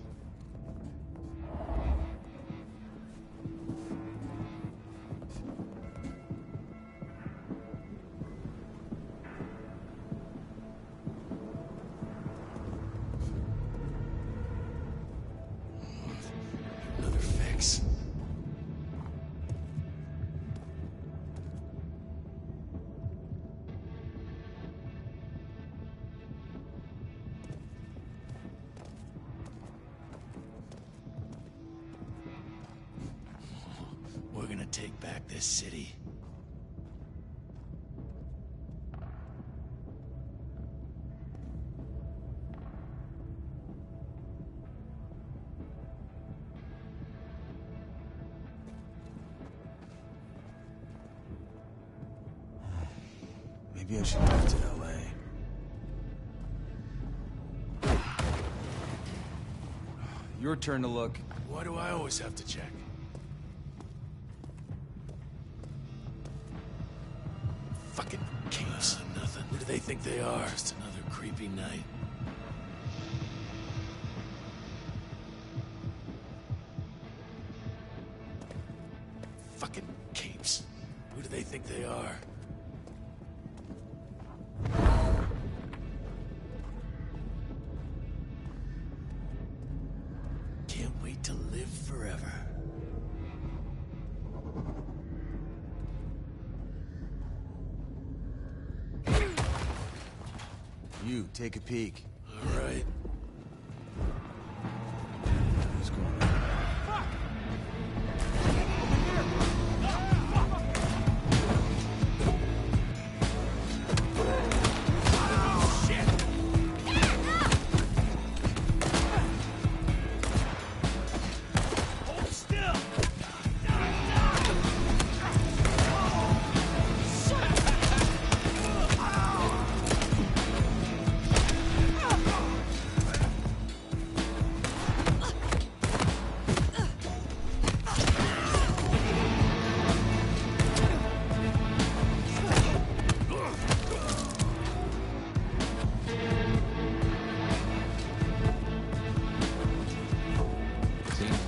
Another fix. We're gonna take back this city. Maybe I should move to LA. Your turn to look. Why do I always have to check? Fucking kings. Nothing. Who do they think they are? Just another creepy night. to live forever. You, take a peek. All right. Who's going on?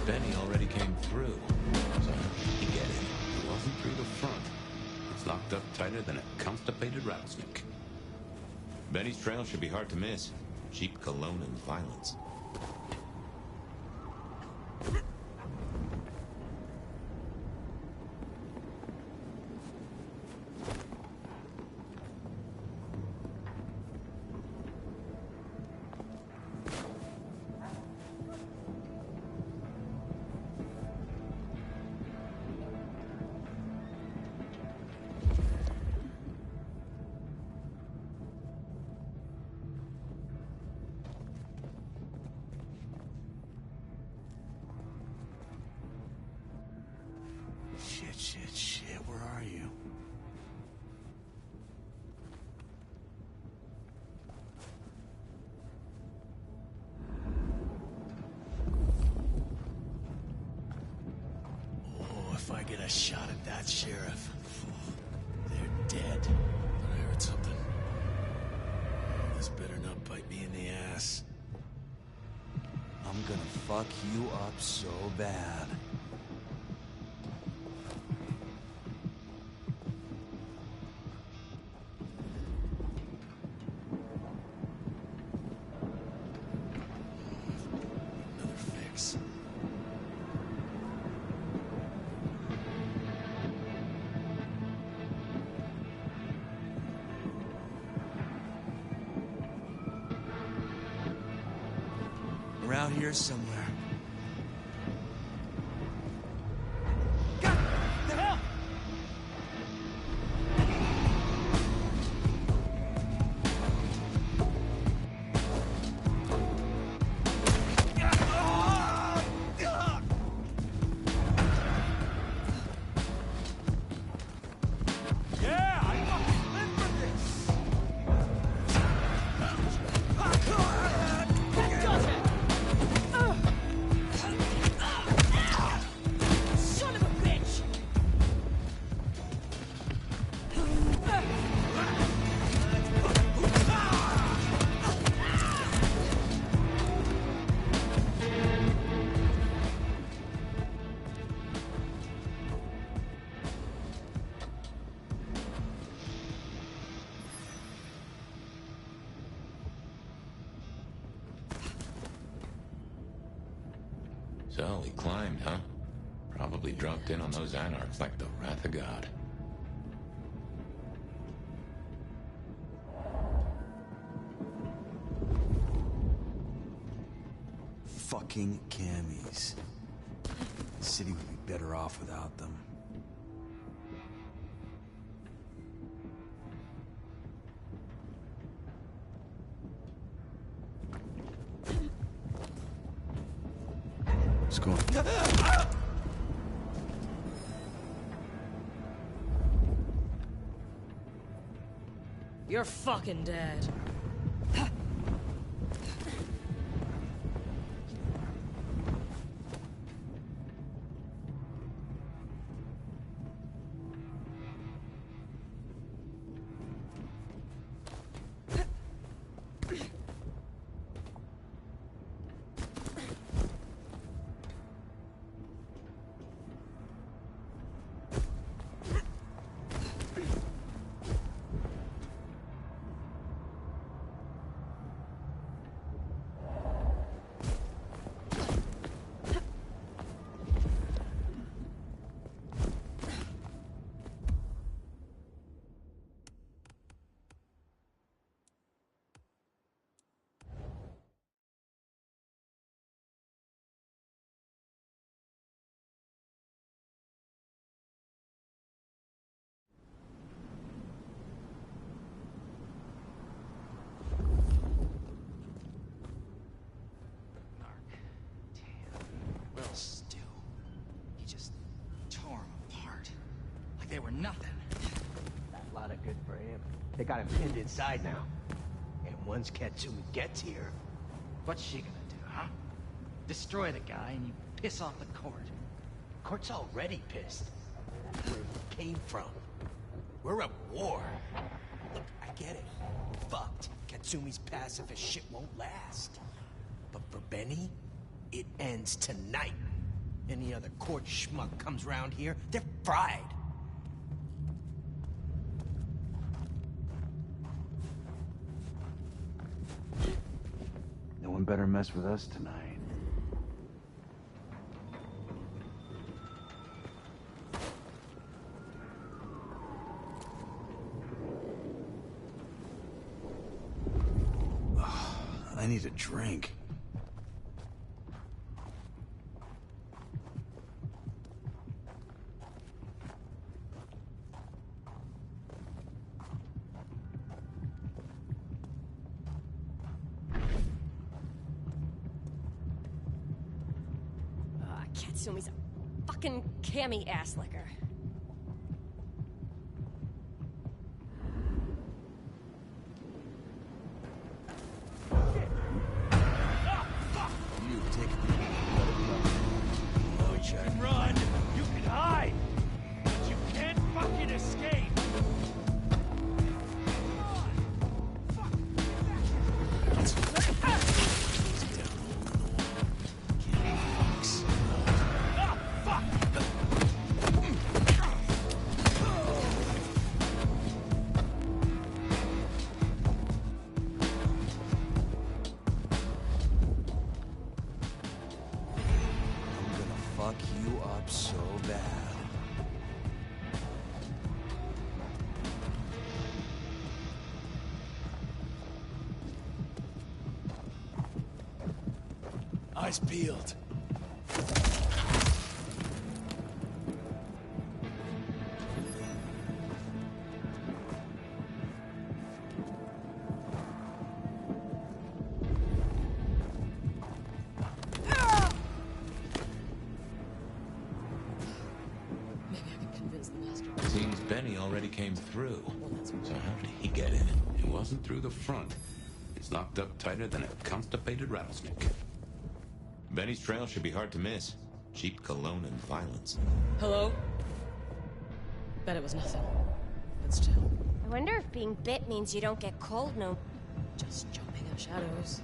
Benny already came through. So, you get it. It wasn't through the front. It's locked up tighter than a constipated rattlesnake. Benny's trail should be hard to miss. Cheap cologne and violence. Shit, where are you? Oh, if I get a shot at that sheriff, they're dead. I heard something. This better not bite me in the ass. I'm gonna fuck you up so bad. Around here somewhere. So, he climbed, huh? Probably dropped in on those anarchs like the wrath of God. Fucking cammies. The city would be better off without them. Let's go. You're fucking dead. They got him pinned inside now. And once Katsumi gets here... What's she gonna do, huh? Destroy the guy and you piss off the court. Court's already pissed. Where we came from. We're at war. Look, I get it. We're fucked. Katsumi's pacifist shit won't last. But for Benny, it ends tonight. Any other court schmuck comes around here, they're fried. No one better mess with us tonight. I need a drink. Katsumi's a fucking cammy ass licker. You take it. You can run, you can hide, but you can't fucking escape. Fuck you up so bad. Eyes peeled. Seems Benny already came through. So how did he get in? It wasn't through the front. It's locked up tighter than a constipated rattlesnake. Benny's trail should be hard to miss. Cheap cologne and violence. Hello? Bet it was nothing. But still. I wonder if being bit means you don't get cold no... Just jumping in shadows.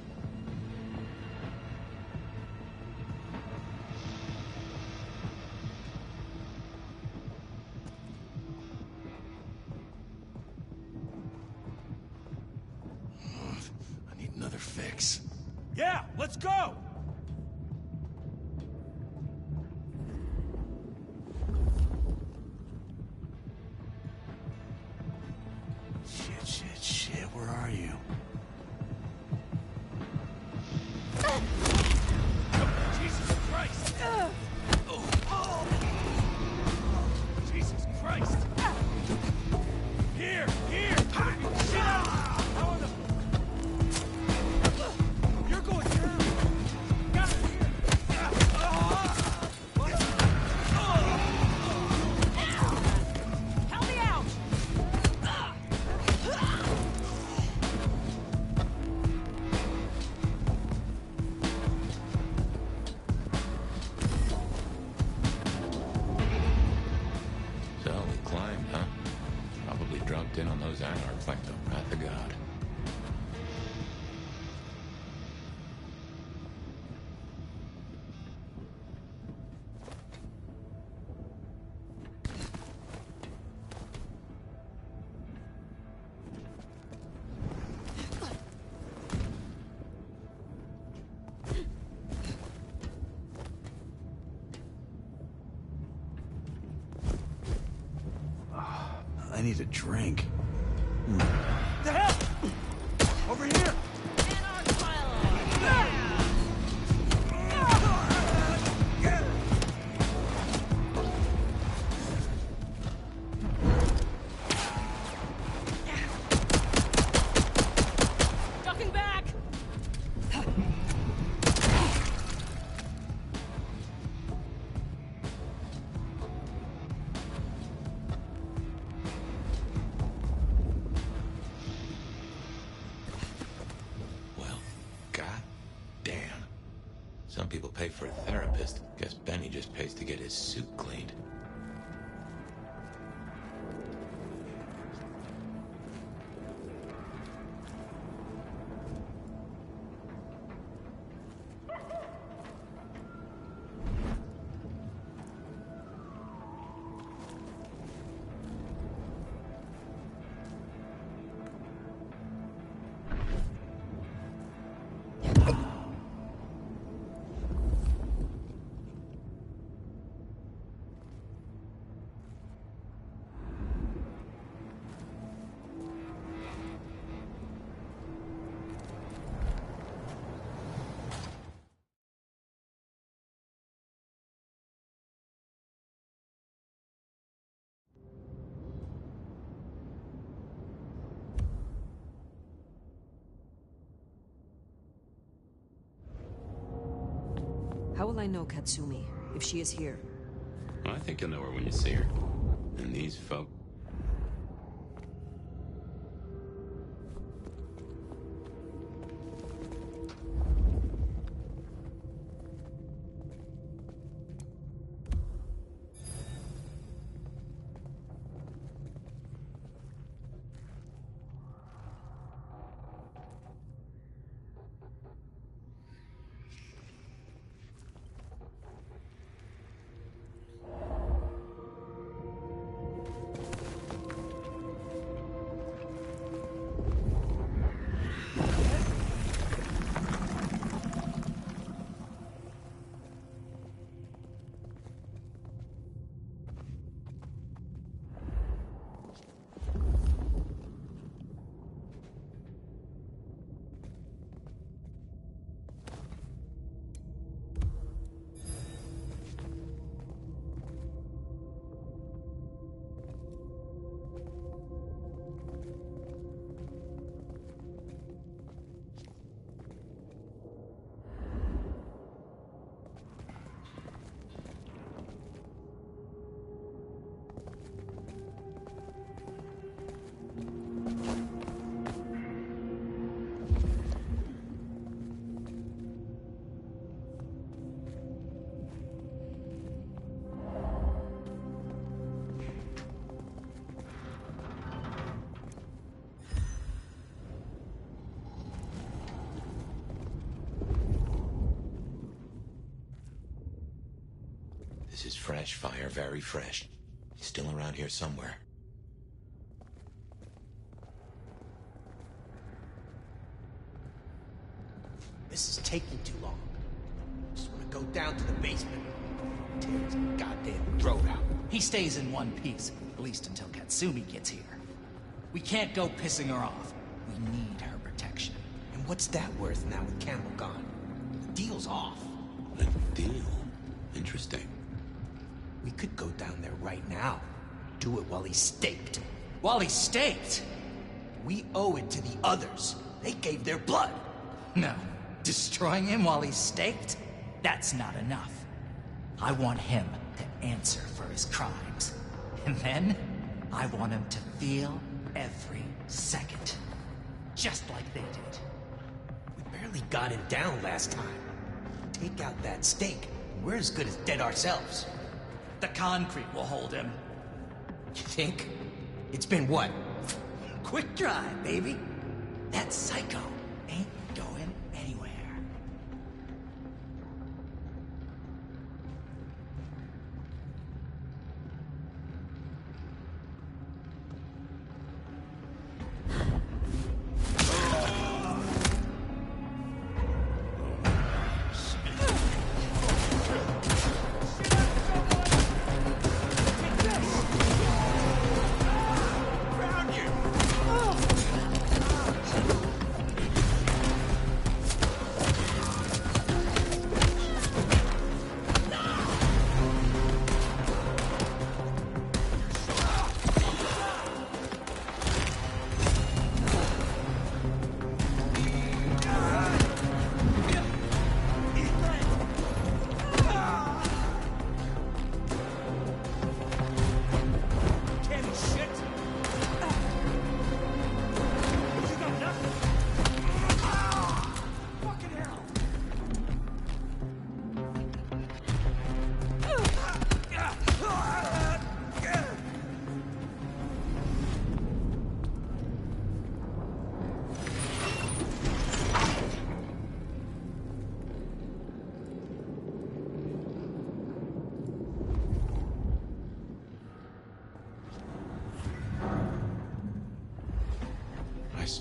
I need another fix. Yeah, let's go! Shit, where are you? Jesus Christ! Jesus Christ! Here! Shit out! How are the... You're going down! Got it here! Help me out! So we climbed, huh? Probably dropped in on those anarchs like the wrath of God. I need a drink. The hell? Over here! Ducking back! Some people pay for a therapist. Guess Benny just pays to get his suit cleaned. How will I know Katsumi, if she is here? I think you'll know her when you see her. And these folk... This is fresh fire, very fresh. He's still around here somewhere. This is taking too long. Just want to go down to the basement. Tear his goddamn throat out. He stays in one piece, at least until Katsumi gets here. We can't go pissing her off. We need her protection. And what's that worth now with Campbell gone? The deal's off. A deal? Interesting. We could go down there right now. Do it while he's staked. While he's staked? We owe it to the others. They gave their blood. No. Destroying him while he's staked? That's not enough. I want him to answer for his crimes. And then, I want him to feel every second. Just like they did. We barely got him down last time. Take out that stake, and we're as good as dead ourselves. The concrete will hold him. You think? It's been what? Quick drive, baby. That psycho ain't going anywhere.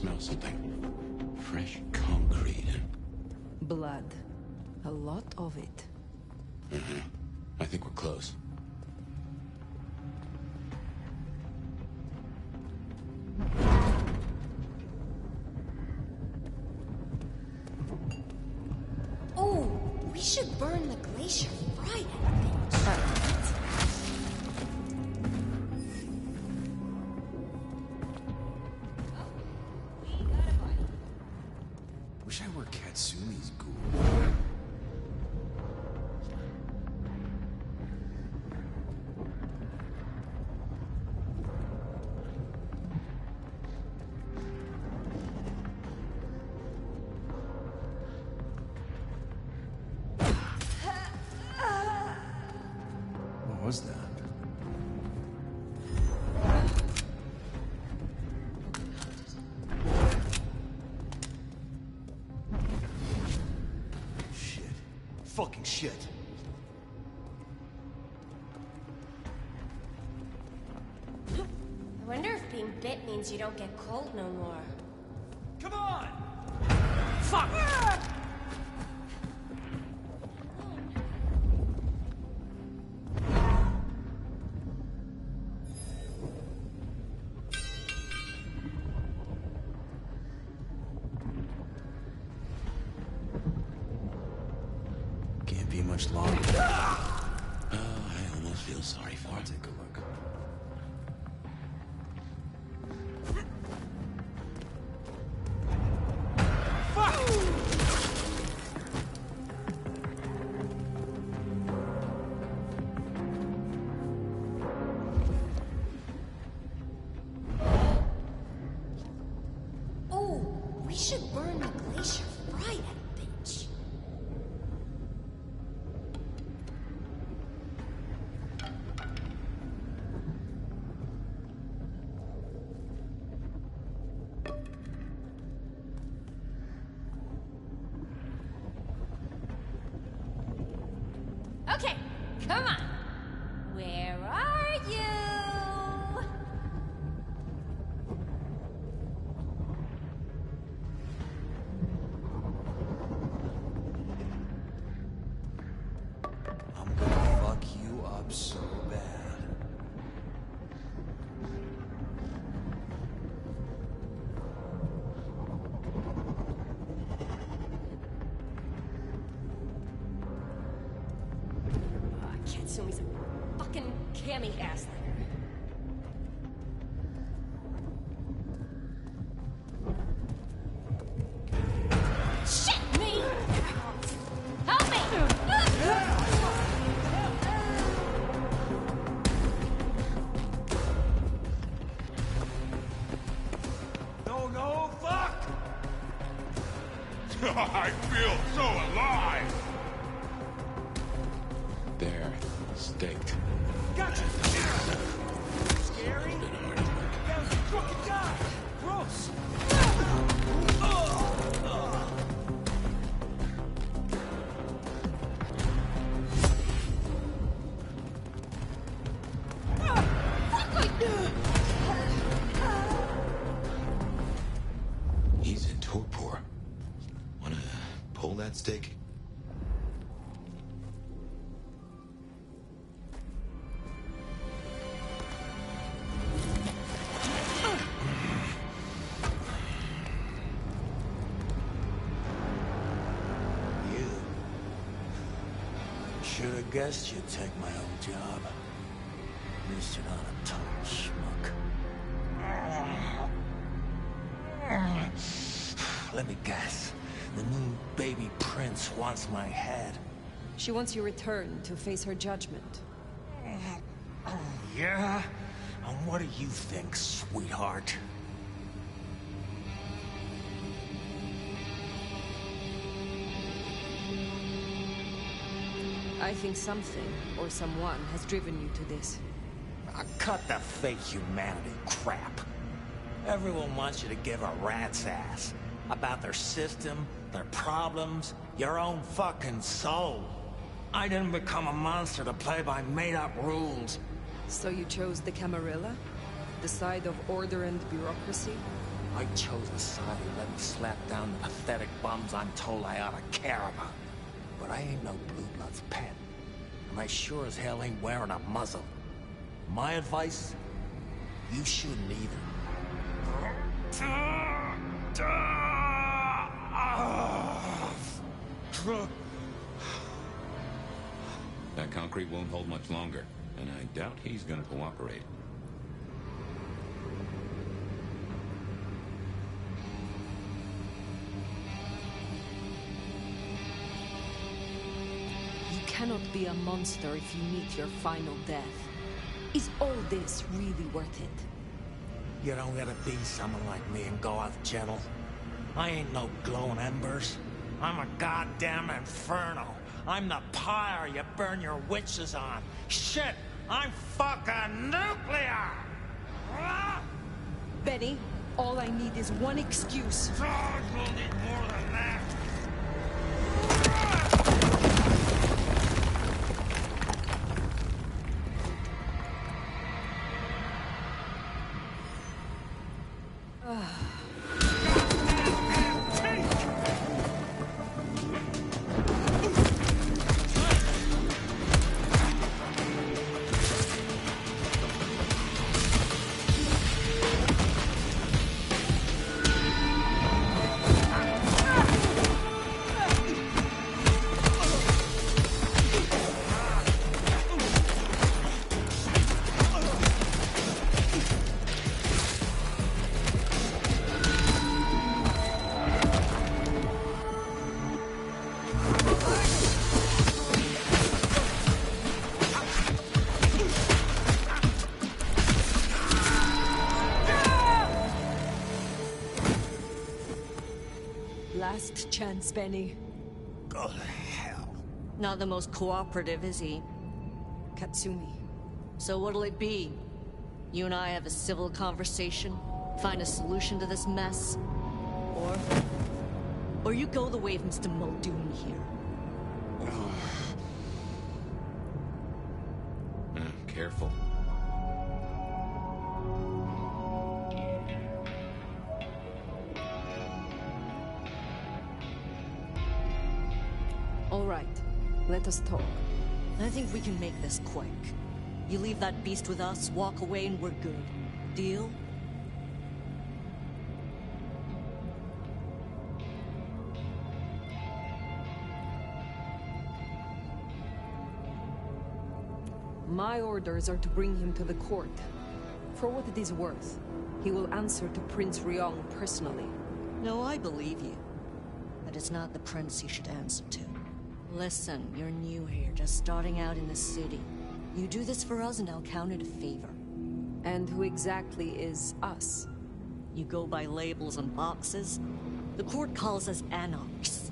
smell something. Fresh concrete and... Blood. A lot of it. I think we're close. Oh, we should burn the glacier right. Wish I were Katsumi's ghoul. What was that? Shit. Fucking shit. I wonder if being bit means you don't get cold no more. Come on! Fuck! Can't be much longer. I almost feel sorry for it. Take a look. Oh, we should burn the glacier right, bitch. Okay, come on. Where are you? I'm gonna fuck you up so bad. Katsumi's a fucking cammy ass nigger. Shit me! Help me! No, fuck! I feel so alive! There. Staked. Gotcha! Scary? That was a fucking guy! Gross! He's in torpor. Wanna pull that stake? You should have guessed you'd take my old job. At least you're not a total schmuck. Let me guess. The new baby prince wants my head. She wants your return to face her judgment. Yeah? And what do you think, sweetheart? I think something, or someone, has driven you to this. Cut the fake humanity crap. Everyone wants you to give a rat's ass about their system, their problems, your own fucking soul. I didn't become a monster to play by made-up rules. So you chose the Camarilla? The side of order and bureaucracy? I chose a side and let me slap down the pathetic bums I'm told I ought to care about. But I ain't no Blue Blood's pet. And I sure as hell ain't wearing a muzzle. My advice? You shouldn't either. That concrete won't hold much longer, and I doubt he's gonna cooperate. You cannot be a monster if you meet your final death. Is all this really worth it? You don't gotta be someone like me and go off gentle. I ain't no glowing embers. I'm a goddamn inferno. I'm the pyre you burn your witches on. Shit, I'm fucking nuclear! Benny, all I need is one excuse. God, we'll need more than that. Last chance, Benny. Go to hell. Not the most cooperative, is he? Katsumi. So what'll it be? You and I have a civil conversation? Find a solution to this mess? Or you go the way of Mr. Muldoon here? Careful. All right, let us talk. I think we can make this quick. You leave that beast with us, walk away, and we're good. Deal? My orders are to bring him to the court. For what it is worth, he will answer to Prince Ryong personally. No, I believe you. But it's not the prince you should answer to. Listen, you're new here, just starting out in the city. You do this for us and I'll count it a favor. And who exactly is us? You go by labels on boxes? The court calls us anarchs.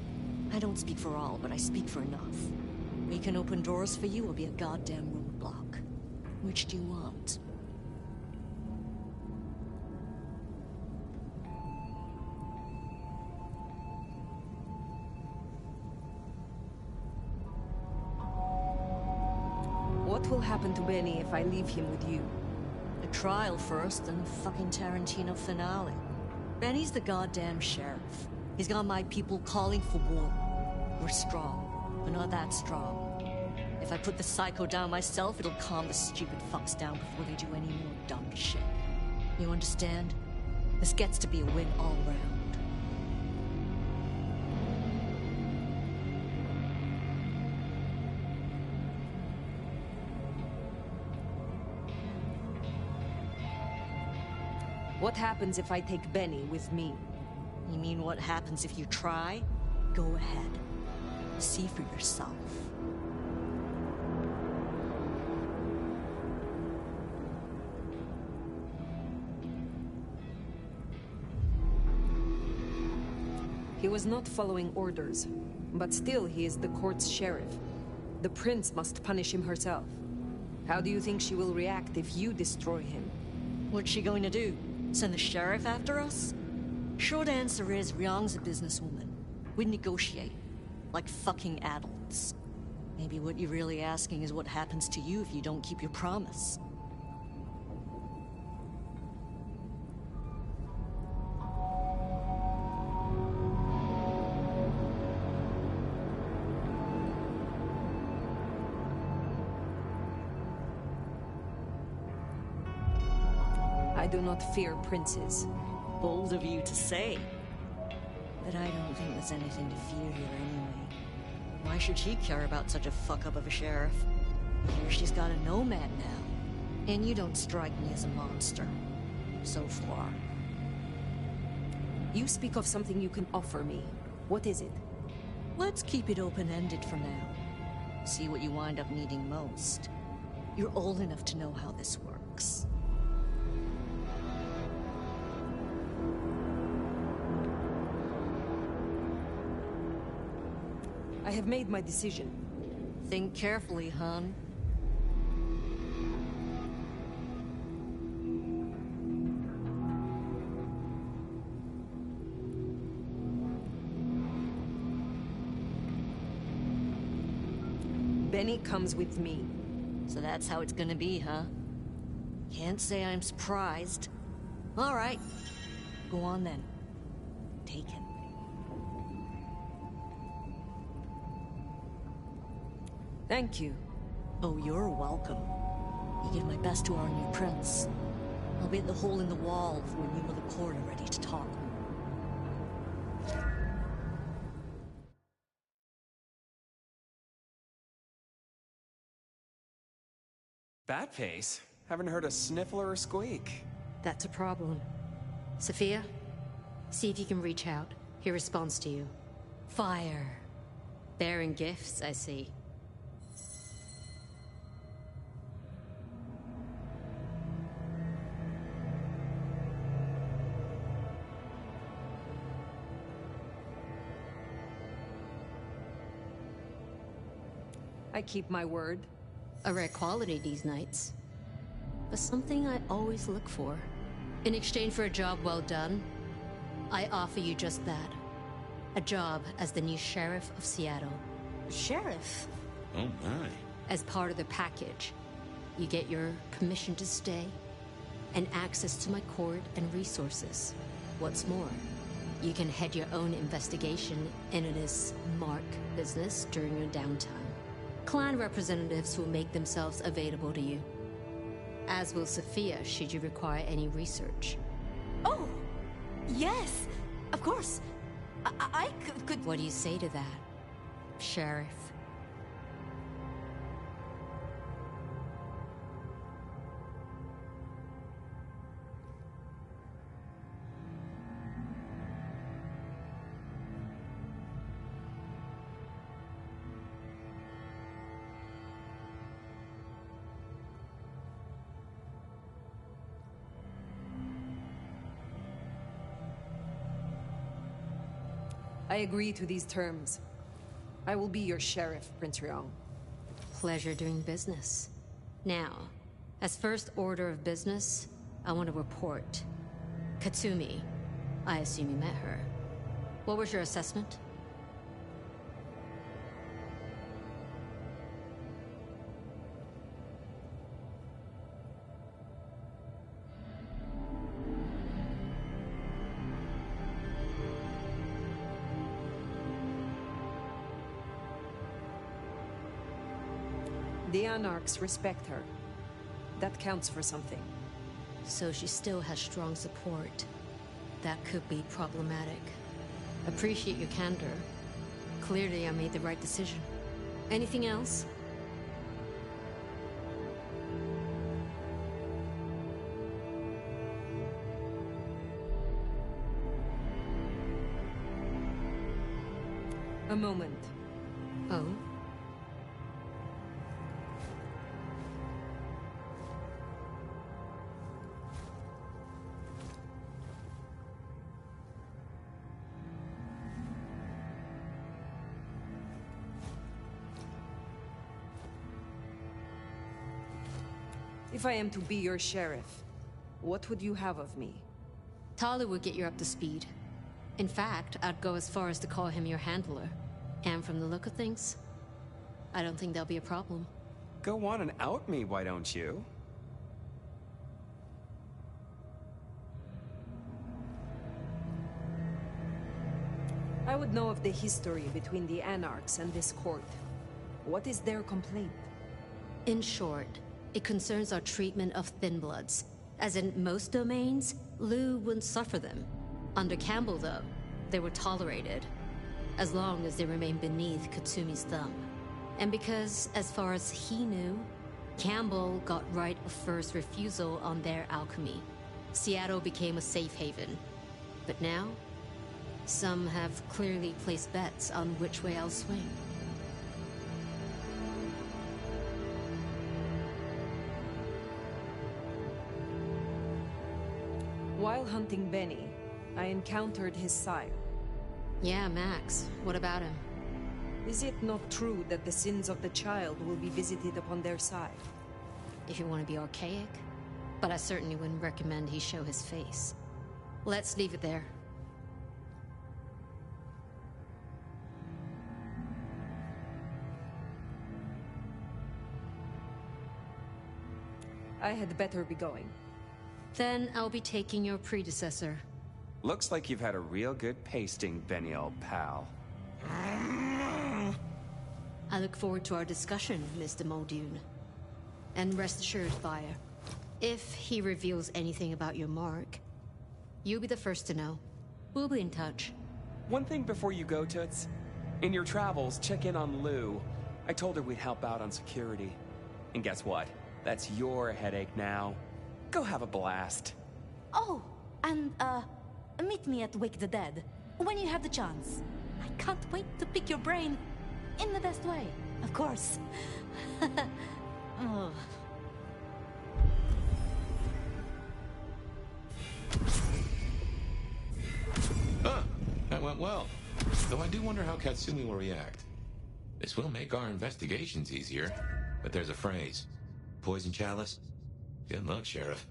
I don't speak for all, but I speak for enough. We can open doors for you or be a goddamn roadblock. Which do you want? What will happen to Benny if I leave him with you? A trial first, and fucking Tarantino finale. Benny's the goddamn sheriff. He's got my people calling for war. We're strong, but not that strong. If I put the psycho down myself, it'll calm the stupid fucks down before they do any more dumb shit. You understand? This gets to be a win all round. What happens if I take Benny with me? You mean what happens if you try? Go ahead. See for yourself. He was not following orders, but still he is the court's sheriff. The prince must punish him herself. How do you think she will react if you destroy him? What's she going to do? Send the sheriff after us? Short answer is, Ryong's a businesswoman. We'd negotiate. Like fucking adults. Maybe what you're really asking is what happens to you if you don't keep your promise. do not fear princes. Bold of you to say. But I don't think there's anything to fear here anyway. Why should she care about such a fuck-up of a sheriff? Here she's got a nomad now. And you don't strike me as a monster. So far. You speak of something you can offer me. What is it? Let's keep it open-ended for now. See what you wind up needing most. You're old enough to know how this works. I have made my decision. Think carefully, hon. Benny comes with me. So that's how it's gonna be, huh? Can't say I'm surprised. All right. Go on then. Take him. Thank you. Oh, you're welcome. You give my best to our new prince. I'll be at the hole in the wall when you and the court are ready to talk. Bat face? Haven't heard a sniffle or a squeak. That's a problem. Sophia, see if you can reach out. He responds to you. Fire. Bearing gifts, I see. I keep my word. A rare quality these nights. But something I always look for. In exchange for a job well done, I offer you just that. A job as the new sheriff of Seattle. Sheriff? Oh my. As part of the package, you get your permission to stay and access to my court and resources. What's more, you can head your own investigation into this Mark business during your downtime. Clan representatives will make themselves available to you. As will Sophia, should you require any research. Oh! Yes! Of course! I could... What do you say to that, Sheriff? I agree to these terms. I will be your sheriff, Prince Ryong. Pleasure doing business. Now, as first order of business, I want to report. Katsumi, I assume you met her. What was your assessment? The Anarchs respect her. That counts for something. So she still has strong support. That could be problematic. Appreciate your candor. Clearly I made the right decision. Anything else? A moment. Oh? If I am to be your sheriff, what would you have of me? Tali would get you up to speed. In fact, I'd go as far as to call him your handler. And from the look of things, I don't think there'll be a problem. Go on and out me, why don't you? I would know of the history between the Anarchs and this court. What is their complaint? In short, it concerns our treatment of thin bloods, As in most domains, Lou wouldn't suffer them. Under Campbell, though, they were tolerated, as long as they remained beneath Katsumi's thumb. And because, as far as he knew, Campbell got right of first refusal on their alchemy, Seattle became a safe haven. But now, some have clearly placed bets on which way I'll swing. While hunting Benny, I encountered his sire. Yeah, Max. What about him? Is it not true that the sins of the child will be visited upon their side? If you want to be archaic, but I certainly wouldn't recommend he show his face. Let's leave it there. I had better be going. Then I'll be taking your predecessor. Looks like you've had a real good pasting, Benny, old pal. I look forward to our discussion, Mr. Muldoon. And rest assured, Fire, if he reveals anything about your mark, you'll be the first to know. We'll be in touch. One thing before you go, Toots. In your travels, check in on Lou. I told her we'd help out on security. And guess what? That's your headache now. Go have a blast. Oh, and, meet me at Wake the Dead, when you have the chance. I can't wait to pick your brain, in the best way, of course. Oh. Huh, that went well. Though I do wonder how Katsumi will react. This will make our investigations easier, but there's a phrase. Poison chalice? Good luck, Sheriff.